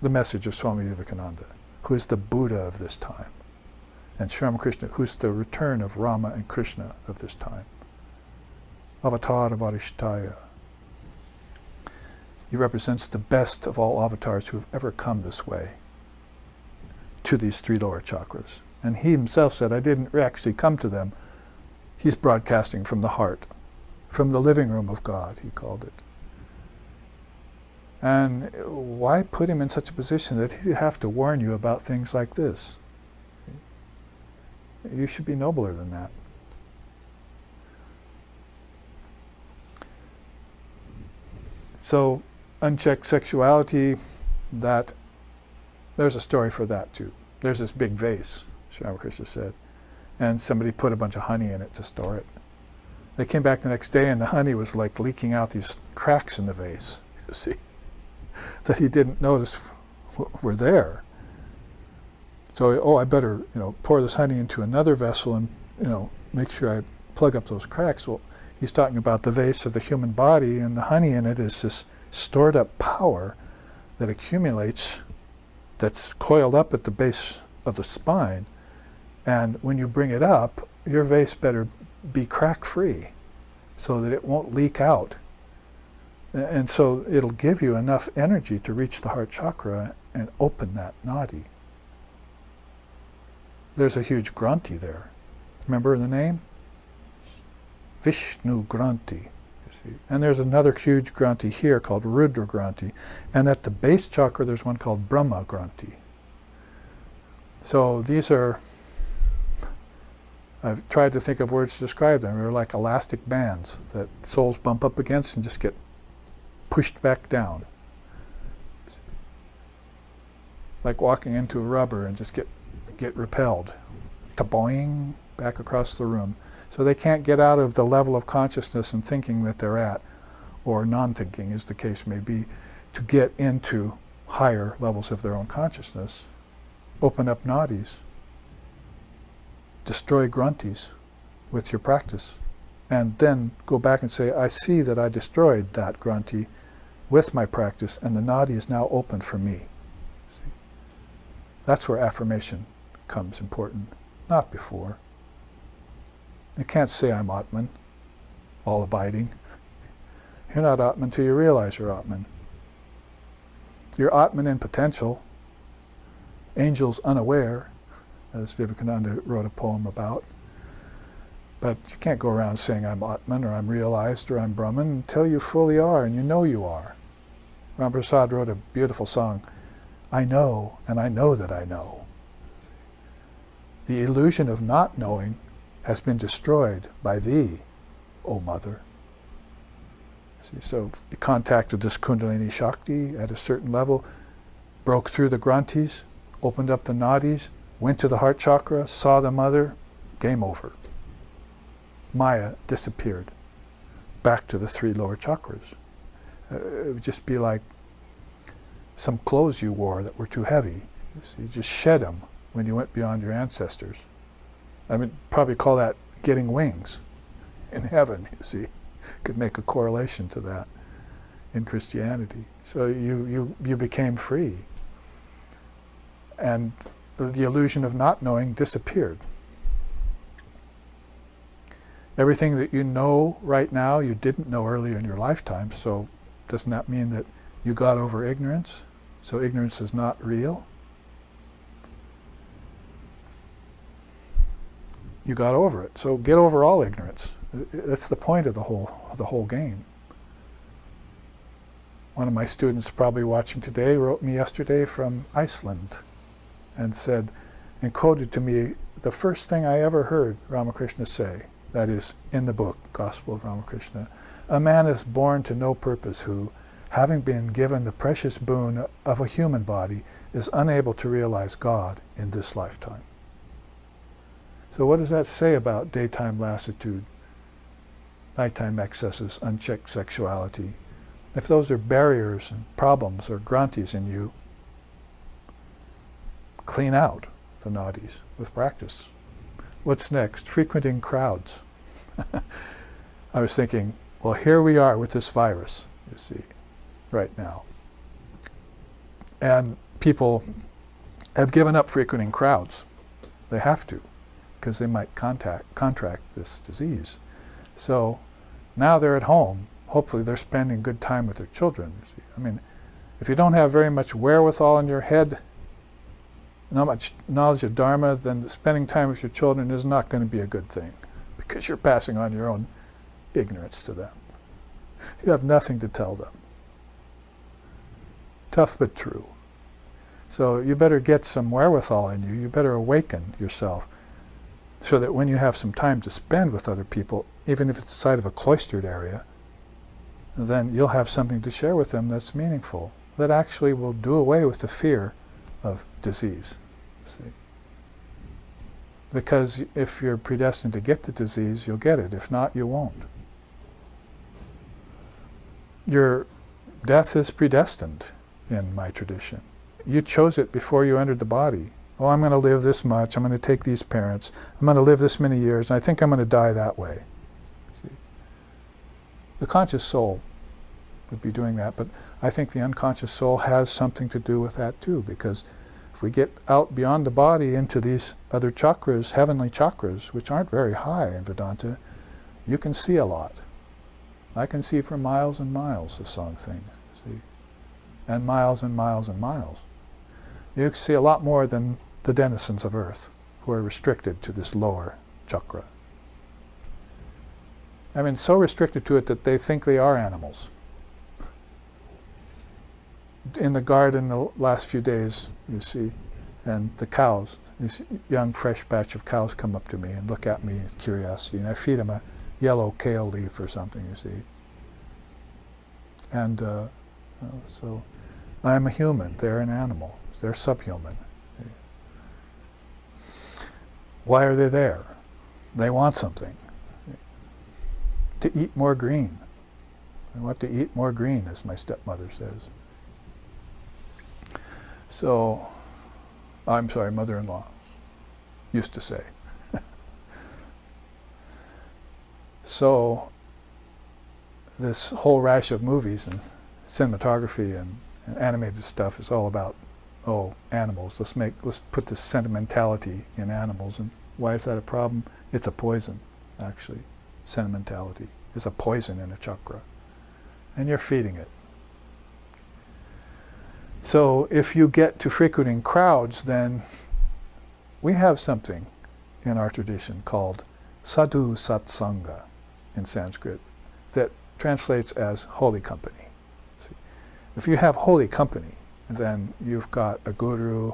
the message of Swami Vivekananda, who is the Buddha of this time, and Sri Ramakrishna, who's the return of Rama and Krishna of this time. Avatar Varishtaya. He represents the best of all avatars who have ever come this way to these 3 lower chakras. And he himself said, I didn't actually come to them. He's broadcasting from the heart, from the living room of God, he called it. And why put him in such a position that he'd have to warn you about things like this? You should be nobler than that. So, unchecked sexuality, that there's a story for that too. There's this big vase, Sri Ramakrishna said, and somebody put a bunch of honey in it to store it. They came back the next day and the honey was like leaking out these cracks in the vase, you see, that he didn't notice were there. So, I better, pour this honey into another vessel and, make sure I plug up those cracks. Well, he's talking about the vase of the human body, and the honey in it is this stored up power that accumulates, that's coiled up at the base of the spine. And when you bring it up, your vase better be crack free so that it won't leak out. And so it'll give you enough energy to reach the heart chakra and open that nadi. There's a huge Granthi there. Remember the name? Vishnu Granthi. You see. And there's another huge Granthi here called Rudra Granthi. And at the base chakra there's one called Brahma Granthi. So these are, I've tried to think of words to describe them. They're like elastic bands that souls bump up against and just get pushed back down. Like walking into rubber and just get repelled. Kaboing, back across the room. So they can't get out of the level of consciousness and thinking that they're at, or non-thinking as the case may be, to get into higher levels of their own consciousness. Open up nadis. Destroy grantis with your practice. And then go back and say, I see that I destroyed that granti with my practice, and the nadi is now open for me. See? That's where affirmation comes important, not before. You can't say I'm Atman, all abiding. You're not Atman until you realize you're Atman. You're Atman in potential, angels unaware, as Vivekananda wrote a poem about. But you can't go around saying I'm Atman, or I'm realized, or I'm Brahman, until you fully are, and you know you are. Ram Prasad wrote a beautiful song, I know, and I know that I know. The illusion of not knowing has been destroyed by thee, O Mother. See, so the contact with this Kundalini Shakti at a certain level, broke through the grantis, opened up the nadis, went to the heart chakra, saw the Mother, game over. Maya disappeared, back to the 3 lower chakras. It would just be like some clothes you wore that were too heavy. You just shed them when you went beyond your ancestors. I mean, probably call that getting wings in heaven, you see. Could make a correlation to that in Christianity. So you became free. And the illusion of not knowing disappeared. Everything that you know right now, you didn't know earlier in your lifetime, so doesn't that mean that you got over ignorance? So ignorance is not real? You got over it, so get over all ignorance. That's the point of the whole game. One of my students, probably watching today, wrote me yesterday from Iceland and said, and quoted to me the first thing I ever heard Ramakrishna say, that is, in the book, Gospel of Ramakrishna, a man is born to no purpose who, having been given the precious boon of a human body, is unable to realize God in this lifetime. So what does that say about daytime lassitude, nighttime excesses, unchecked sexuality? If those are barriers and problems or grantis in you, clean out the nadis with practice. What's next? Frequenting crowds. I was thinking, well, here we are with this virus, you see, right now. And people have given up frequenting crowds. They have to, because they might contract this disease. So now they're at home. Hopefully they're spending good time with their children. You see. I mean, if you don't have very much wherewithal in your head, not much knowledge of Dharma, then spending time with your children is not going to be a good thing, because you're passing on your own ignorance to them. You have nothing to tell them. Tough but true. So you better get some wherewithal in you. You better awaken yourself so that when you have some time to spend with other people, even if it's inside of a cloistered area, then you'll have something to share with them that's meaningful, that actually will do away with the fear of disease. See? Because if you're predestined to get the disease, you'll get it. If not, you won't. Your death is predestined in my tradition. You chose it before you entered the body. Oh, I'm going to live this much. I'm going to take these parents. I'm going to live this many years, and I think I'm going to die that way. See? The conscious soul would be doing that, but I think the unconscious soul has something to do with that too, because if we get out beyond the body into these other chakras, heavenly chakras, which aren't very high in Vedanta, you can see a lot. I can see for miles and miles, the song thing, see? And miles and miles and miles. You can see a lot more than the denizens of earth, who are restricted to this lower chakra. I mean, so restricted to it that they think they are animals. In the garden the last few days, you see, and the cows, this young fresh batch of cows come up to me and look at me with curiosity, and I feed them a yellow kale leaf or something, you see. And so I'm a human, they're an animal, they're subhuman. Why are they there? They want something. to eat more green. I want to eat more green, as my stepmother says. So, I'm sorry, mother-in-law used to say. So, this whole rash of movies and cinematography and animated stuff is all about, animals. Let's put this sentimentality in animals. And why is that a problem? It's a poison, actually. Sentimentality is a poison in a chakra. And you're feeding it. So if you get to frequenting crowds, then we have something in our tradition called sadhu satsanga in Sanskrit that translates as holy company. See, if you have holy company, then you've got a guru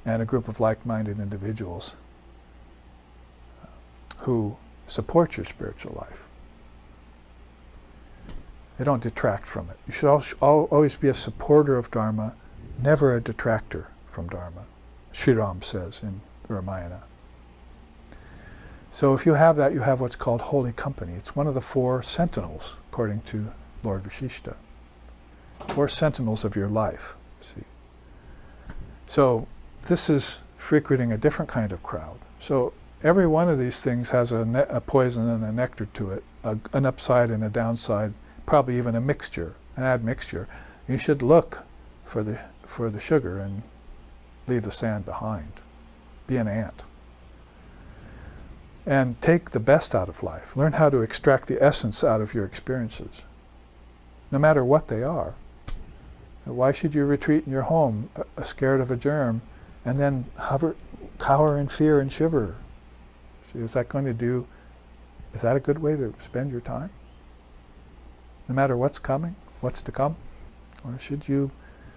and a group of like-minded individuals who support your spiritual life. They don't detract from it. You should always be a supporter of Dharma, never a detractor from Dharma, Sri Ram says in the Ramayana. So if you have that, you have what's called holy company. It's one of the 4 sentinels, according to Lord Vashishta. 4 sentinels of your life, see. So this is frequenting a different kind of crowd. So every one of these things has a poison and a nectar to it, an upside and a downside, probably even a mixture, an admixture. You should look for the sugar and leave the sand behind. Be an ant. And take the best out of life. Learn how to extract the essence out of your experiences, no matter what they are. Why should you retreat in your home, scared of a germ, and then cower in fear and shiver? See, is that a good way to spend your time? No matter what's coming, what's to come? Or should you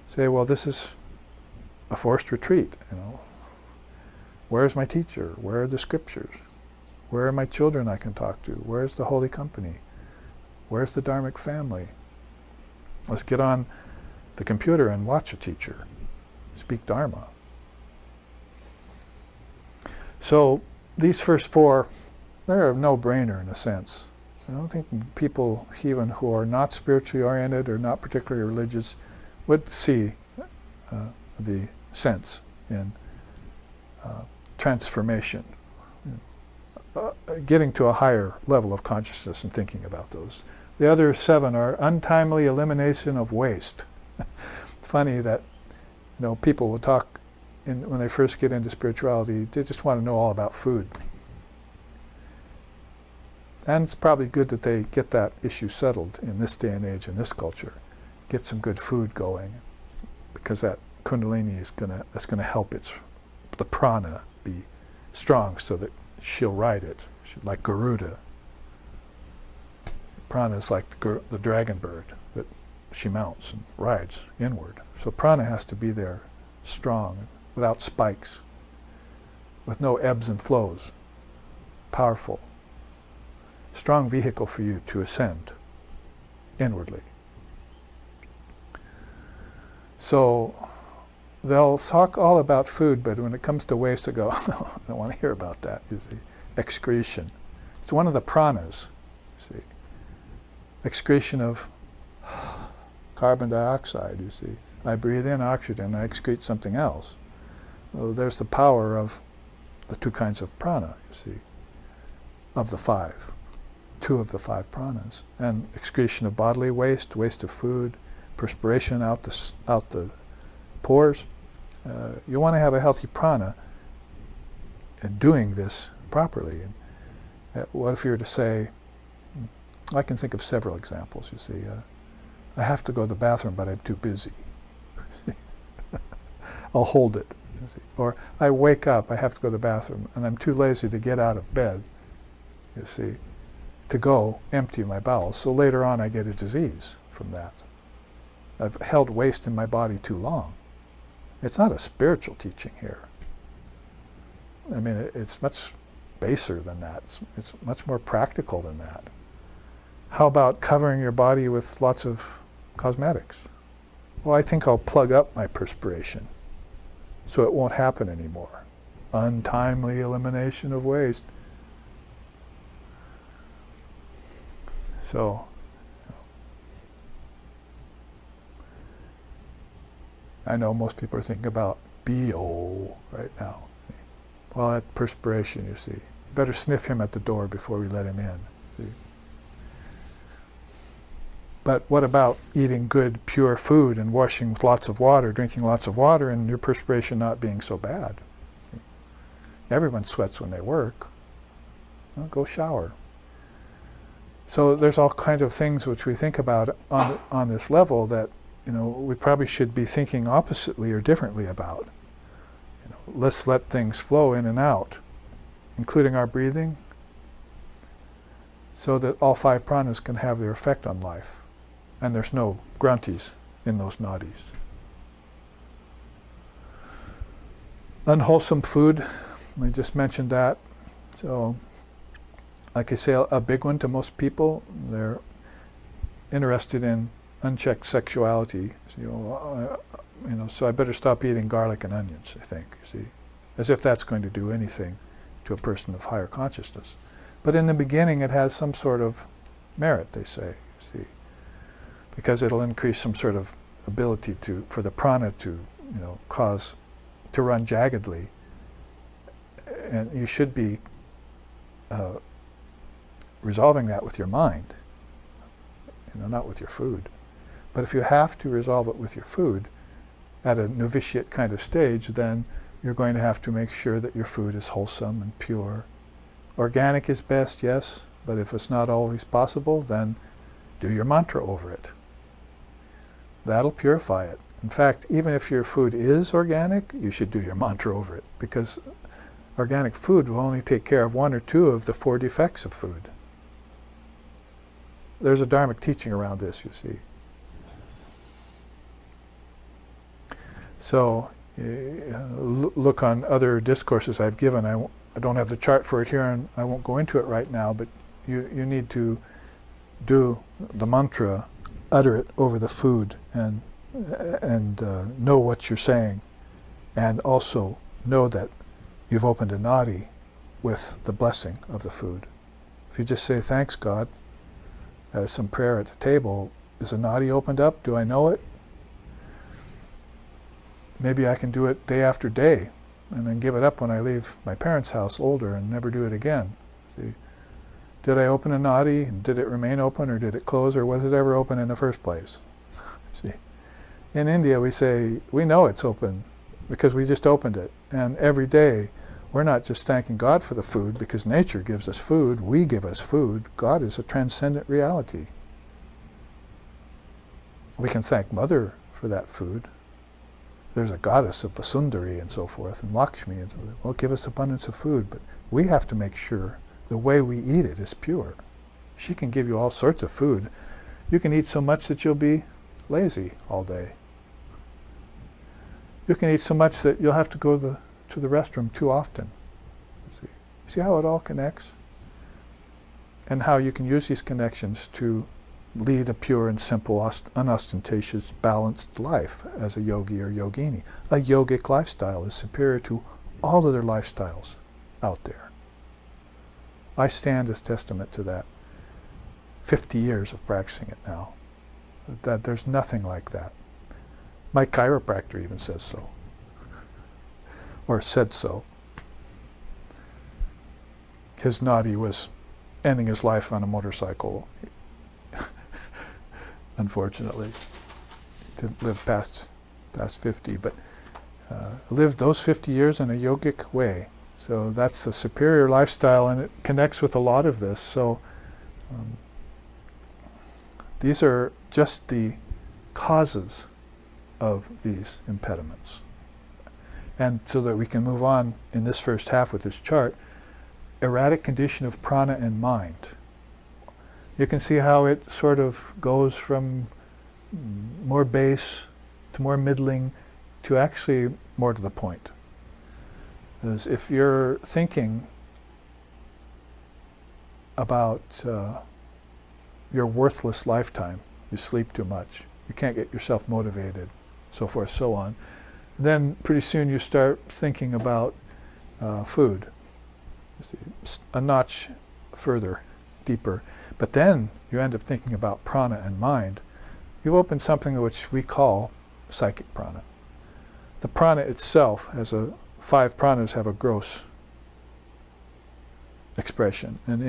say, well, this is a forced retreat, Where's my teacher? Where are the scriptures? Where are my children I can talk to? Where's the holy company? Where's the dharmic family? Let's get on the computer and watch a teacher speak Dharma. So these first 4, they're a no-brainer in a sense. I don't think people even who are not spiritually oriented or not particularly religious would see the sense in transformation, getting to a higher level of consciousness and thinking about those. The other 7 are untimely elimination of waste. It's funny that people will talk when they first get into spirituality, they just want to know all about food. And it's probably good that they get that issue settled in this day and age, in this culture. Get some good food going, because that Kundalini that's gonna help the prana be strong so that she'll ride it, like Garuda. Prana is like the dragon bird that she mounts and rides inward. So prana has to be there, strong, without spikes, with no ebbs and flows, powerful. Strong vehicle for you to ascend inwardly. So they'll talk all about food, but when it comes to waste, they go, I don't want to hear about that, you see. Excretion. It's one of the pranas, see. Excretion of carbon dioxide, you see. I breathe in oxygen, I excrete something else. Well, there's the power of the 2 kinds of prana, you see, of the 5. 2 of the 5 pranas. And excretion of bodily waste, waste of food, perspiration out the pores. You want to have a healthy prana and doing this properly. And what if you were to say, I can think of several examples, you see. I have to go to the bathroom, but I'm too busy. I'll hold it. You see. Or I wake up, I have to go to the bathroom, and I'm too lazy to get out of bed, you see, to go empty my bowels. So later on I get a disease from that. I've held waste in my body too long. It's not a spiritual teaching here. I mean, it's much baser than that. It's much more practical than that. How about covering your body with lots of cosmetics? Well, I think I'll plug up my perspiration so it won't happen anymore. Untimely elimination of waste. So, I know most people are thinking about BO right now. Well, that perspiration, you see. Better sniff him at the door before we let him in. See? But what about eating good, pure food and washing with lots of water, drinking lots of water, and your perspiration not being so bad? See? Everyone sweats when they work. Well, go shower. So there's all kinds of things which we think about on this level that, you know, we probably should be thinking oppositely or differently about. You know, let's let things flow in and out, including our breathing, so that all 5 pranas can have their effect on life. And there's no grunties in those nadis. Unwholesome food, I just mentioned that. So, like I say, a big one to most people, they're interested in unchecked sexuality. So I better stop eating garlic and onions, I think, you see. As if that's going to do anything to a person of higher consciousness. But in the beginning it has some sort of merit, they say, you see. Because it'll increase some sort of ability for the prana to, to run jaggedly. And you should be resolving that with your mind, not with your food. But if you have to resolve it with your food at a novitiate kind of stage, then you're going to have to make sure that your food is wholesome and pure. Organic is best, yes, but if it's not always possible, then do your mantra over it. That'll purify it. In fact, even if your food is organic, you should do your mantra over it, because organic food will only take care of 1 or 2 of the 4 defects of food. There's a Dharmic teaching around this, you see. So, look on other discourses I've given. I don't have the chart for it here, and I won't go into it right now, but you need to do the mantra, utter it over the food, and know what you're saying, and also know that you've opened a nadi with the blessing of the food. If you just say, thanks God, there's some prayer at the table, is a nadi opened up? Do I know it? Maybe I can do it day after day, and then give it up when I leave my parents' house older and never do it again. See, did I open a nadi, and did it remain open, or did it close, or was it ever open in the first place? See, in India we say, we know it's open because we just opened it. And every day we're not just thanking God for the food because nature gives us food, we give us food. God is a transcendent reality. We can thank Mother for that food. There's a goddess of Vasundari and so forth, and Lakshmi, and so well, give us abundance of food, but we have to make sure the way we eat it is pure. She can give you all sorts of food. You can eat so much that you'll be lazy all day. You can eat so much that you'll have to go to the restroom too often. See how it all connects? And how you can use these connections to lead a pure and simple, unostentatious, balanced life as a yogi or yogini. A yogic lifestyle is superior to all other lifestyles out there. I stand as testament to that. 50 years of practicing it now. That there's nothing like that. My chiropractor even says so. Or said so. His nadi was ending his life on a motorcycle. Unfortunately, he didn't live past 50, but lived those 50 years in a yogic way. So that's a superior lifestyle, and it connects with a lot of this. So these are just the causes of these impediments. And so that we can move on in this first half with this chart, erratic condition of prana and mind. You can see how it sort of goes from more base to more middling to actually more to the point. As if you're thinking about your worthless lifetime, you sleep too much, you can't get yourself motivated, so forth, so on. Then pretty soon you start thinking about food. A notch further, deeper. But then you end up thinking about prana and mind. You've opened something which we call psychic prana. The prana itself has 5 pranas have a gross expression, and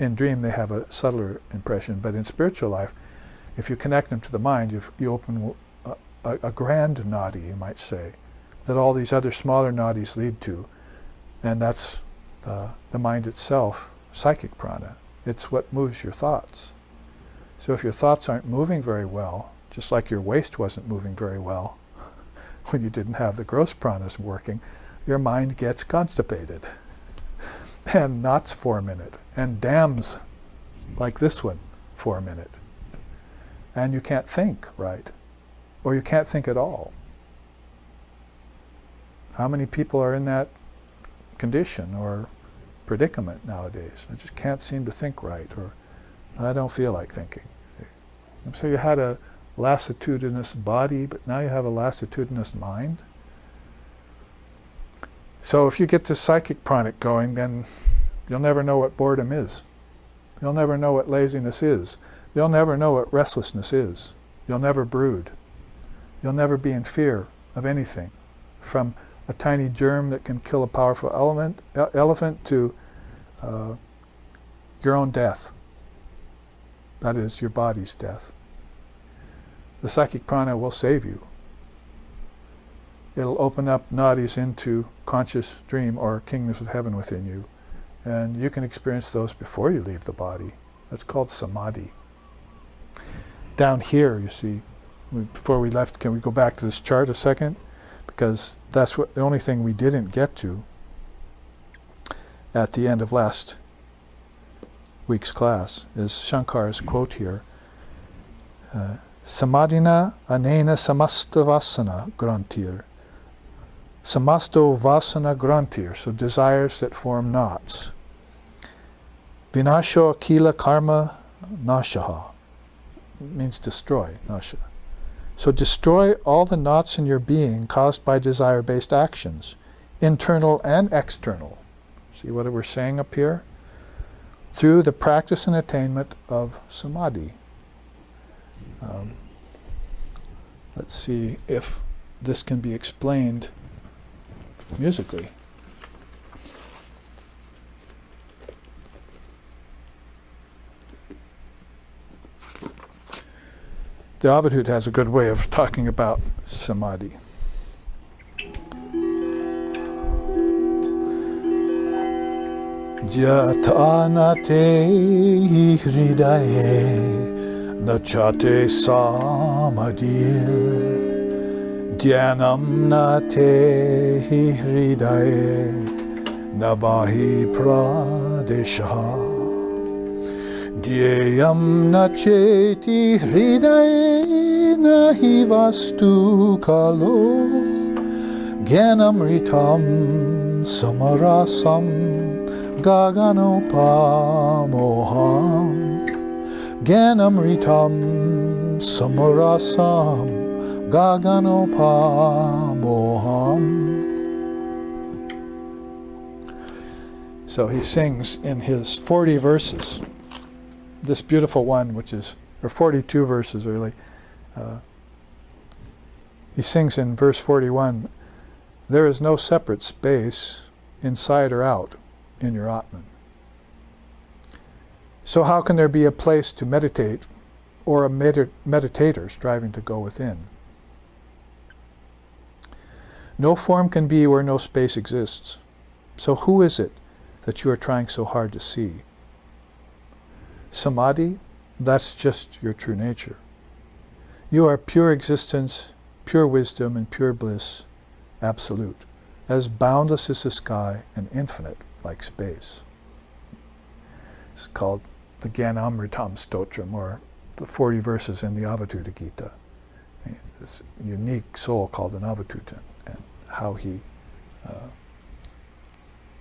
in dream they have a subtler impression. But in spiritual life, if you connect them to the mind, you open a grand nadi, you might say, that all these other smaller nadis lead to, and that's the mind itself, psychic prana. It's what moves your thoughts. So if your thoughts aren't moving very well, just like your waist wasn't moving very well when you didn't have the gross pranas working, your mind gets constipated. And knots form in it, and dams like this one form in it. And you can't think right, or you can't think at all. How many people are in that condition or predicament nowadays? I just can't seem to think right, or I don't feel like thinking. And so you had a lassitudinous body, but now you have a lassitudinous mind. So if you get the psychic pranic going, then you'll never know what boredom is. You'll never know what laziness is. You'll never know what restlessness is. You'll never brood. You'll never be in fear of anything, from a tiny germ that can kill a powerful elephant to your own death. That is, your body's death. The psychic prana will save you. It'll open up nadis into conscious dream or kingdoms of heaven within you. And you can experience those before you leave the body. That's called samadhi. Down here, you see, before we left, can we go back to this chart a second? Because that's the only thing we didn't get to at the end of last week's class, is Shankar's quote here. Samadhina anena samasta vasana grantir. Samasto vasana grantir, so desires that form knots. Vinasho akila karma nashaha, means destroy, nasha. So destroy all the knots in your being caused by desire-based actions, internal and external. See what we're saying up here? Through the practice and attainment of samadhi. Let's see if this can be explained musically. The Avadhut has a good way of talking about samadhi. Jatana-te hridaye nachate samadhir Dhyanam na te hridaye nabahi pradesha Dhyayam na cheti hridaye nahi vastu kalo Jnanamritam samarasam gaganopamoham Jnanamritam samarasam gaganopamoham. So he sings in his 40 verses, this beautiful one, which is, or 42 verses really, he sings in verse 41, there is no separate space inside or out in your Atman. So how can there be a place to meditate or a meditator striving to go within? No form can be where no space exists. So who is it that you are trying so hard to see? Samadhi, that's just your true nature. You are pure existence, pure wisdom, and pure bliss, absolute, as boundless as the sky and infinite like space. It's called the Jnanamritam Stotram, or the 40 verses in the Avadhuta Gita. This unique soul called an Avadhuta, and how he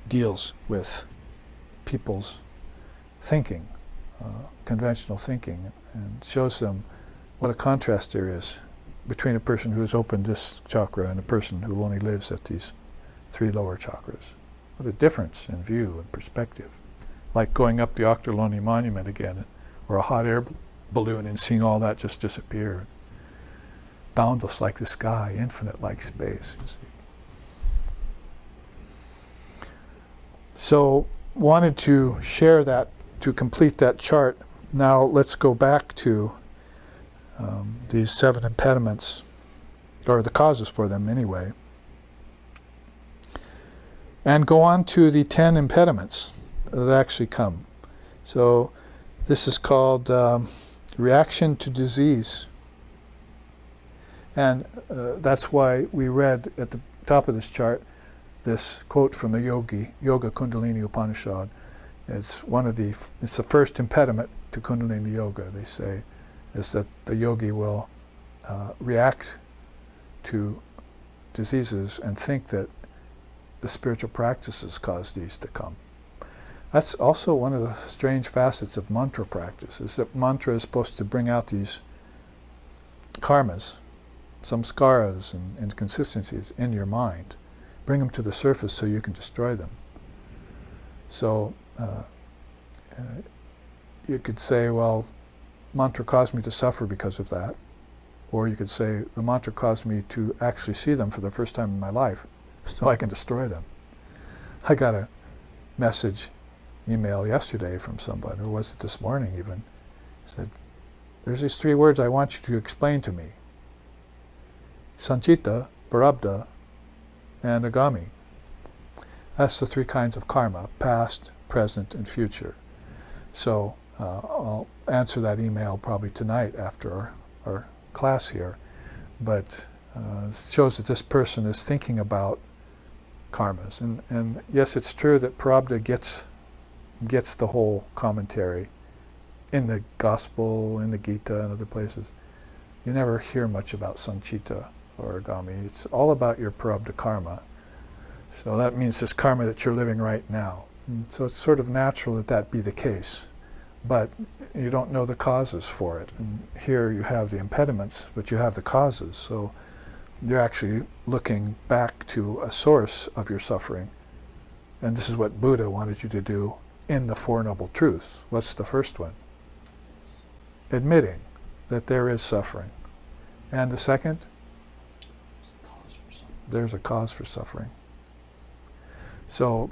deals with people's thinking, conventional thinking, and shows them what a contrast there is between a person who has opened this chakra and a person who only lives at these 3 lower chakras. What a difference in view and perspective. Like going up the Oktaloni Monument again and or a hot air balloon and seeing all that just disappear. Boundless like the sky, infinite like space. You see. So, wanted to share that, to complete that chart. Now let's go back to these 7 impediments, or the causes for them anyway, and go on to the 10 impediments that actually come. So this is called reaction to disease. And that's why we read at the top of this chart this quote from the Yoga Kundalini Upanishad. It's the first impediment to Kundalini Yoga, they say, is that the yogi will react to diseases and think that the spiritual practices cause these to come. That's also one of the strange facets of mantra practice, is that mantra is supposed to bring out these karmas, samskaras and inconsistencies in your mind, bring them to the surface so you can destroy them. So you could say, well, mantra caused me to suffer because of that. Or you could say, the mantra caused me to actually see them for the first time in my life, so I can destroy them. I got a email yesterday from somebody, or was it this morning even, said, there's these 3 words I want you to explain to me. Sanchita, Prarabdha, and Agami. That's the 3 kinds of karma: past, present, and future. So I'll answer that email probably tonight after our class here, but it shows that this person is thinking about karmas. And yes, it's true that Prarabdha gets the whole commentary in the Gospel, in the Gita, and other places. You never hear much about Sanchita or Agami. It's all about your Prarabdha karma. So that means this karma that you're living right now. And so it's sort of natural that that be the case. But you don't know the causes for it. And here you have the impediments, but you have the causes. So you're actually looking back to a source of your suffering. And this is what Buddha wanted you to do in the Four Noble Truths. What's the first one? Admitting that there is suffering. And the second? There's a cause for suffering. So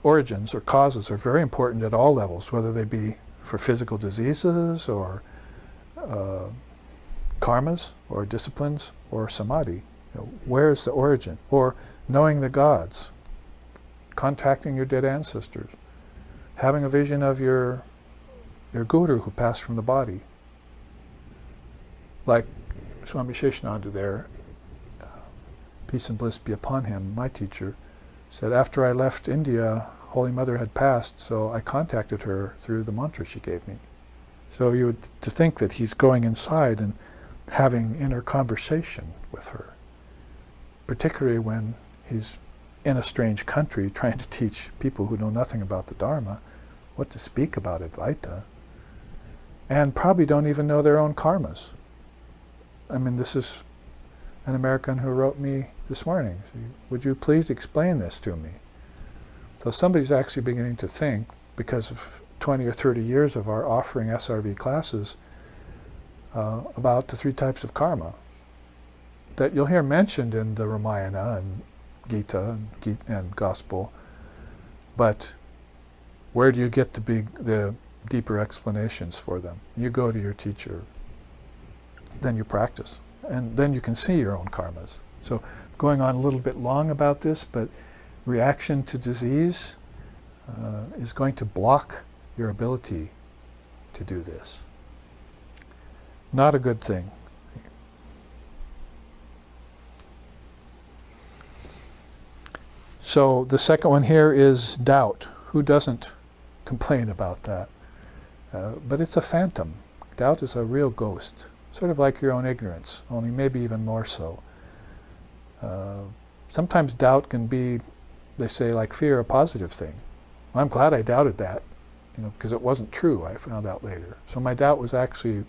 origins or causes are very important at all levels, whether they be for physical diseases or karmas or disciplines or samadhi. Where's the origin? Or knowing the gods, contacting your dead ancestors, having a vision of your guru who passed from the body. Like Swami Sheshananda there, peace and bliss be upon him, my teacher, said after I left India, Holy Mother had passed, so I contacted her through the mantra she gave me. So you would to think that he's going inside and having inner conversation with her, particularly when he's in a strange country trying to teach people who know nothing about the Dharma what to speak about Advaita, and probably don't even know their own karmas. I mean, this is an American who wrote me this morning. Would you please explain this to me? So somebody's actually beginning to think, because of 20 or 30 years of our offering SRV classes, about the 3 types of karma that you'll hear mentioned in the Ramayana and Gita and Gospel. But where do you get the deeper explanations for them? You go to your teacher, then you practice, and then you can see your own karmas. So going on a little bit long about this, but reaction to disease is going to block your ability to do this. Not a good thing. So the second one here is doubt. Who doesn't complain about that? But it's a phantom. Doubt is a real ghost, sort of like your own ignorance, only maybe even more so. Sometimes doubt can be, they say, like fear, a positive thing. Well, I'm glad I doubted that, because it wasn't true, I found out later. So my doubt was actually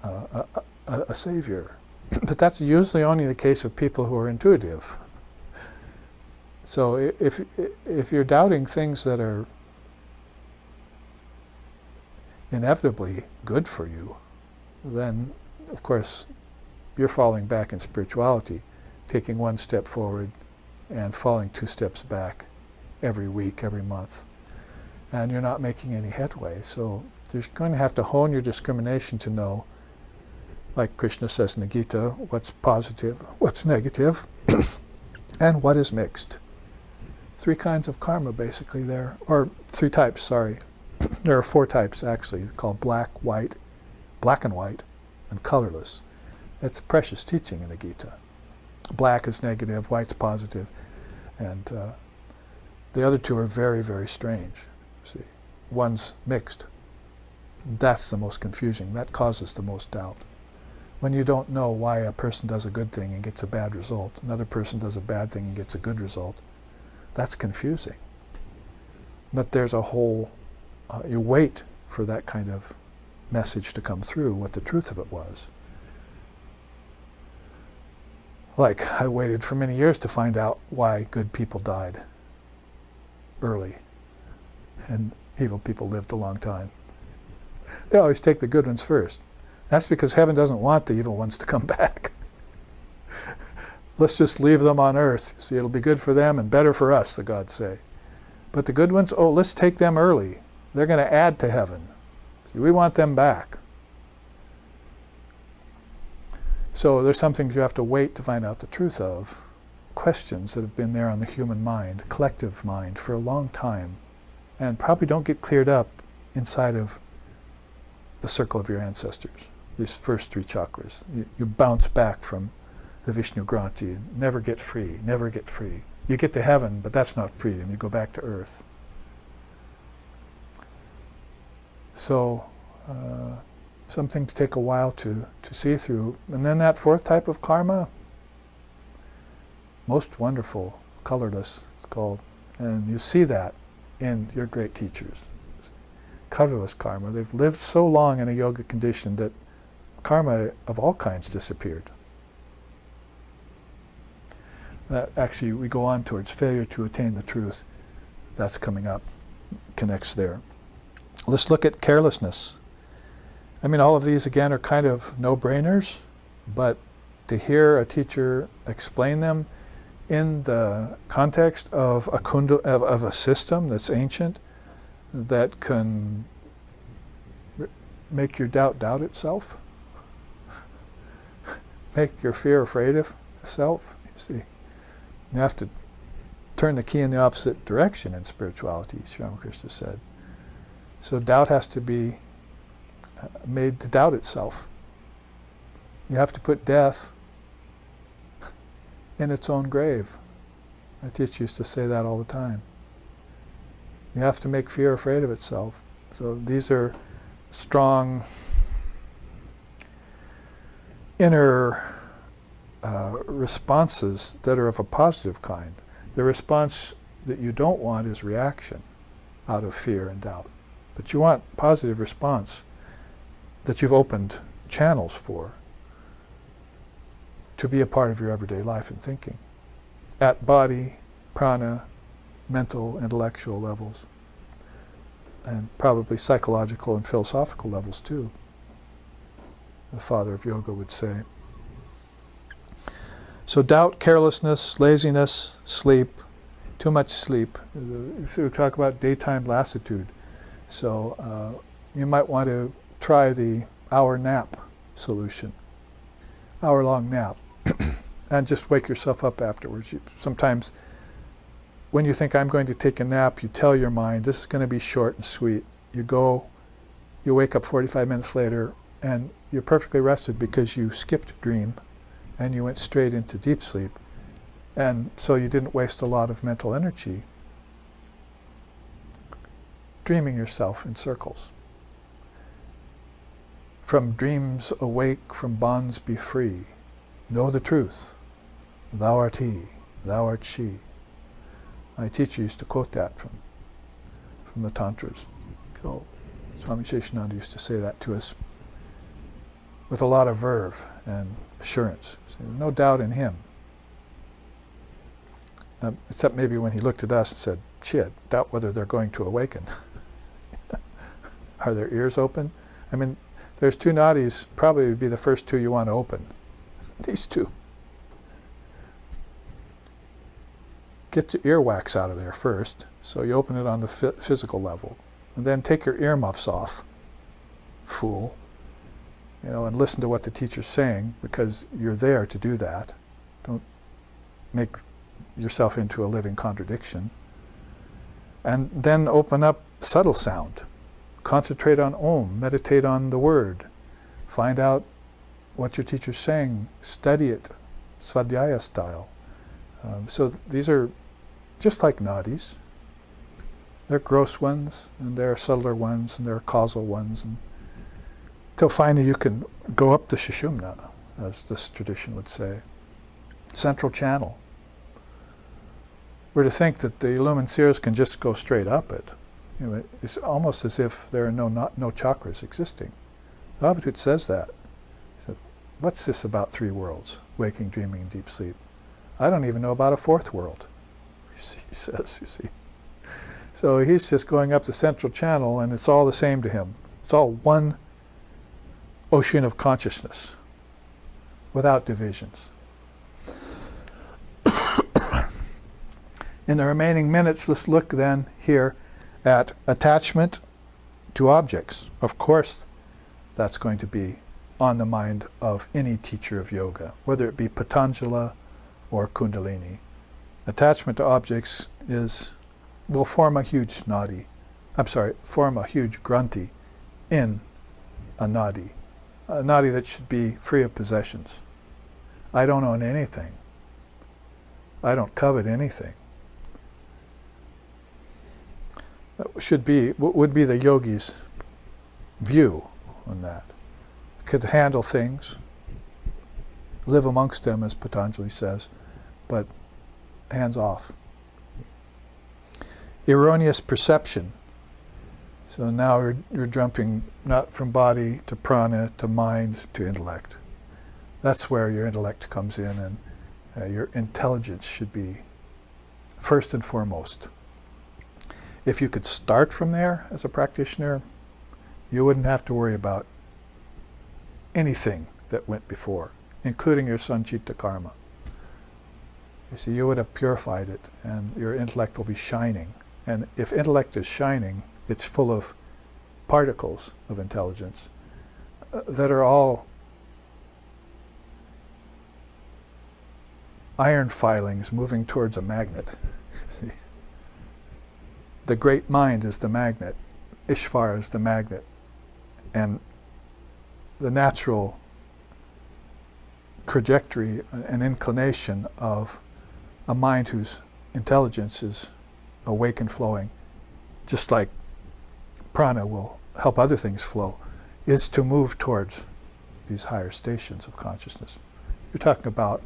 a savior. But that's usually only the case of people who are intuitive. So if you're doubting things that are inevitably good for you, then, of course, you're falling back in spirituality, taking one step forward and falling 2 steps back every week, every month. And you're not making any headway. So you're going to have to hone your discrimination to know, like Krishna says in the Gita, what's positive, what's negative, and what is mixed. 3 kinds of karma basically there, or 3 types, sorry. There are 4 types actually, called black and white, and colorless. It's a precious teaching in the Gita. Black is negative, white's positive, and the other 2 are very, very strange. See, one's mixed. That's the most confusing. That causes the most doubt. When you don't know why a person does a good thing and gets a bad result, another person does a bad thing and gets a good result, that's confusing. But there's a whole, you wait for that kind of message to come through, what the truth of it was. Like, I waited for many years to find out why good people died early and evil people lived a long time. They always take the good ones first. That's because heaven doesn't want the evil ones to come back. Let's just leave them on earth. See, it'll be good for them and better for us, the gods say. But the good ones, oh, let's take them early. They're going to add to heaven. See, we want them back. So there's some things you have to wait to find out the truth of. Questions that have been there on the human mind, collective mind, for a long time, and probably don't get cleared up inside of the circle of your ancestors, these first 3 chakras. You bounce back from the Vishnu Granti, never get free, never get free. You get to heaven, but that's not freedom. You go back to earth. So some things take a while to see through. And then that 4th type of karma, most wonderful, colorless, it's called. And you see that in your great teachers. Colorless karma. They've lived so long in a yoga condition that karma of all kinds disappeared. That actually, we go on towards failure to attain the truth. That's coming up, connects there. Let's look at carelessness. I mean, all of these, again, are kind of no-brainers, but to hear a teacher explain them in the context of of a system that's ancient, that can make your doubt itself, make your fear afraid of itself. You see, you have to turn the key in the opposite direction in spirituality, Sri Ramakrishna said. So doubt has to be made to doubt itself. You have to put death in its own grave. My teacher used to say that all the time. You have to make fear afraid of itself. So these are strong inner responses that are of a positive kind. The response that you don't want is reaction out of fear and doubt. But you want positive response that you've opened channels for to be a part of your everyday life and thinking at body, prana, mental, intellectual levels, and probably psychological and philosophical levels too. The father of yoga would say. So doubt, carelessness, laziness, sleep, too much sleep. We talk about daytime lassitude. So you might want to try the hour nap solution. Hour-long nap. And just wake yourself up afterwards. Sometimes when you think I'm going to take a nap, you tell your mind, this is going to be short and sweet. You go, you wake up 45 minutes later, and you're perfectly rested because you skipped dream and you went straight into deep sleep. And so you didn't waste a lot of mental energy dreaming yourself in circles. From dreams awake, from bonds be free. Know the truth. Thou art he, thou art she. My teacher used to quote that from the Tantras. So Swami Sheshananda used to say that to us with a lot of verve and assurance. So no doubt in him. Except maybe when he looked at us and said, shit, doubt whether they're going to awaken. Are their ears open? I mean, there's two nadis, probably would be the first two you want to open. These two. Get your earwax out of there first, so you open it on the physical level. And then take your earmuffs off, fool, and listen to what the teacher's saying, because you're there to do that. Don't make yourself into a living contradiction. And then open up subtle sound. Concentrate on Om, meditate on the word. Find out what your teacher's saying, study it, svadhyaya style. So these are just like nadis. There are gross ones, and there are subtler ones, and there are causal ones, until finally you can go up the Sushumna, as this tradition would say. Central channel. We're to think that the illumined seers can just go straight up it. It's almost as if there are no chakras existing. The Bhagavad Gita says that. He said, what's this about three worlds, waking, dreaming, and deep sleep? I don't even know about a fourth world, he says, you see. So he's just going up the central channel, and it's all the same to him. It's all one ocean of consciousness, without divisions. In the remaining minutes, let's look then here at attachment to objects. Of course, that's going to be on the mind of any teacher of yoga, whether it be Patanjali or Kundalini. Attachment to objects will form a huge form a huge granthi in a nadi that should be free of possessions. I don't own anything. I don't covet anything. That would be the yogi's view on that. Could handle things, live amongst them, as Patanjali says, but hands off. Erroneous perception. So now you're jumping not from body to prana to mind to intellect. That's where your intellect comes in, and your intelligence should be first and foremost. If you could start from there as a practitioner, you wouldn't have to worry about anything that went before, including your sanchita karma. You see, you would have purified it, and your intellect will be shining. And if intellect is shining, it's full of particles of intelligence that are all iron filings moving towards a magnet. See? The great mind is the magnet, Ishvara is the magnet, and the natural trajectory and inclination of a mind whose intelligence is awake and flowing, just like prana will help other things flow, is to move towards these higher stations of consciousness. You're talking about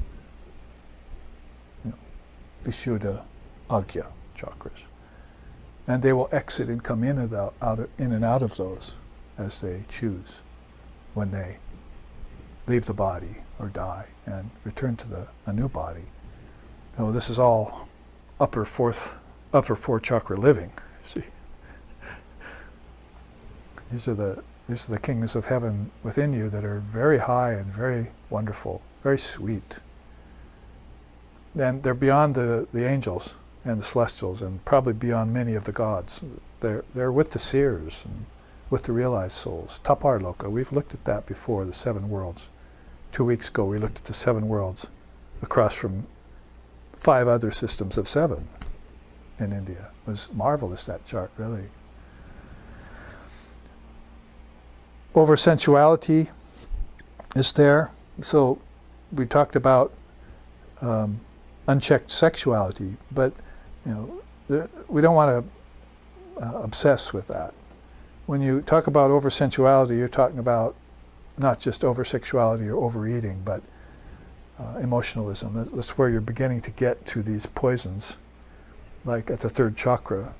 Vishuddha, Agya chakras. And they will exit and come in and out of those as they choose when they leave the body or die and return to a new body. So this is all upper four chakra living. See, these are the kingdoms of heaven within you that are very high and very wonderful, very sweet. And they're beyond the angels and the celestials, and probably beyond many of the gods. They're with the seers and with the realized souls. Taparloka, we've looked at that before, the 7 worlds. 2 weeks ago we looked at the 7 worlds across from 5 other systems of 7 in India. It was marvelous, that chart, really. Over sensuality is there. So we talked about unchecked sexuality, but we don't want to obsess with that. When you talk about over-sensuality, you're talking about not just over-sexuality or overeating, but emotionalism. That's where you're beginning to get to these poisons. Like at the 3rd chakra,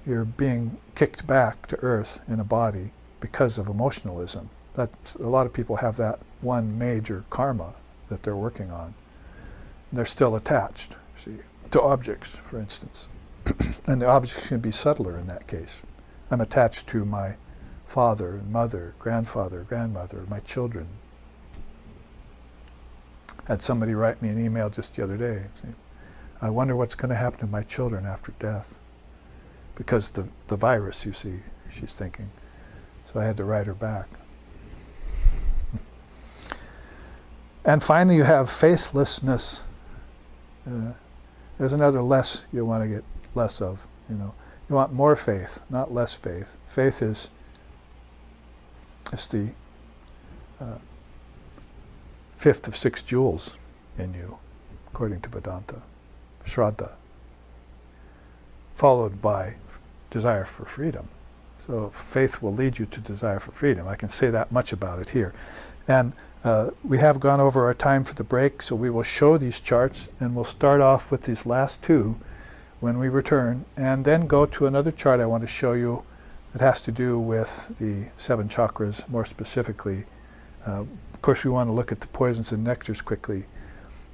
you're being kicked back to earth in a body because of emotionalism. A lot of people have that one major karma that they're working on. They're still attached, see, to objects, for instance. And the objects can be subtler in that case. I'm attached to my father, mother, grandfather, grandmother, my children. Had somebody write me an email just the other day. I wonder what's going to happen to my children after death. Because the virus, you see, she's thinking. So I had to write her back. And finally you have faithlessness. There's another less you want to get less of, you know. You want more faith, not less faith. Faith is the fifth of 6 jewels in you, according to Vedanta. Shraddha. Followed by desire for freedom. So faith will lead you to desire for freedom. I can say that much about it here. And we have gone over our time for the break, so we will show these charts, and we'll start off with these last 2 when we return, and then go to another chart I want to show you that has to do with the 7 chakras more specifically. Of course, we want to look at the poisons and nectars quickly,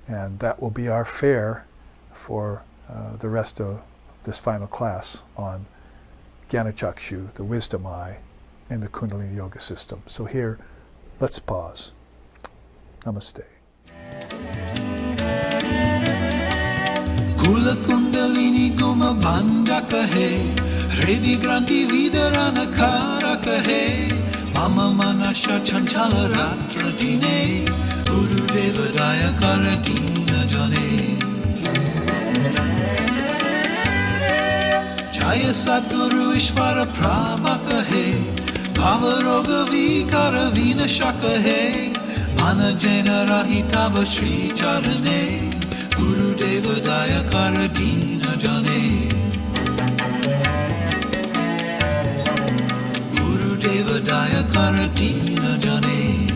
and that will be our fare for the rest of this final class on Jnana Chakshu, the Wisdom Eye, and the Kundalini Yoga system. So here, let's pause. Namaste. Kula Kundalini Guma Banda Kahe, Revi Granti Vidarana Kara Kahe, Mama Manasha Chanchala Ratra Dine, Guru Devadaya Karakina Jane. Jaya Sadguru Ishvara Prabha Kahe, Bhavaroga Vikara Vina Shaka He, Mana Jena Rahitava Shri Charane, Guru Devadaya Karadina Jane. Guru Devadaya Karadina Jane.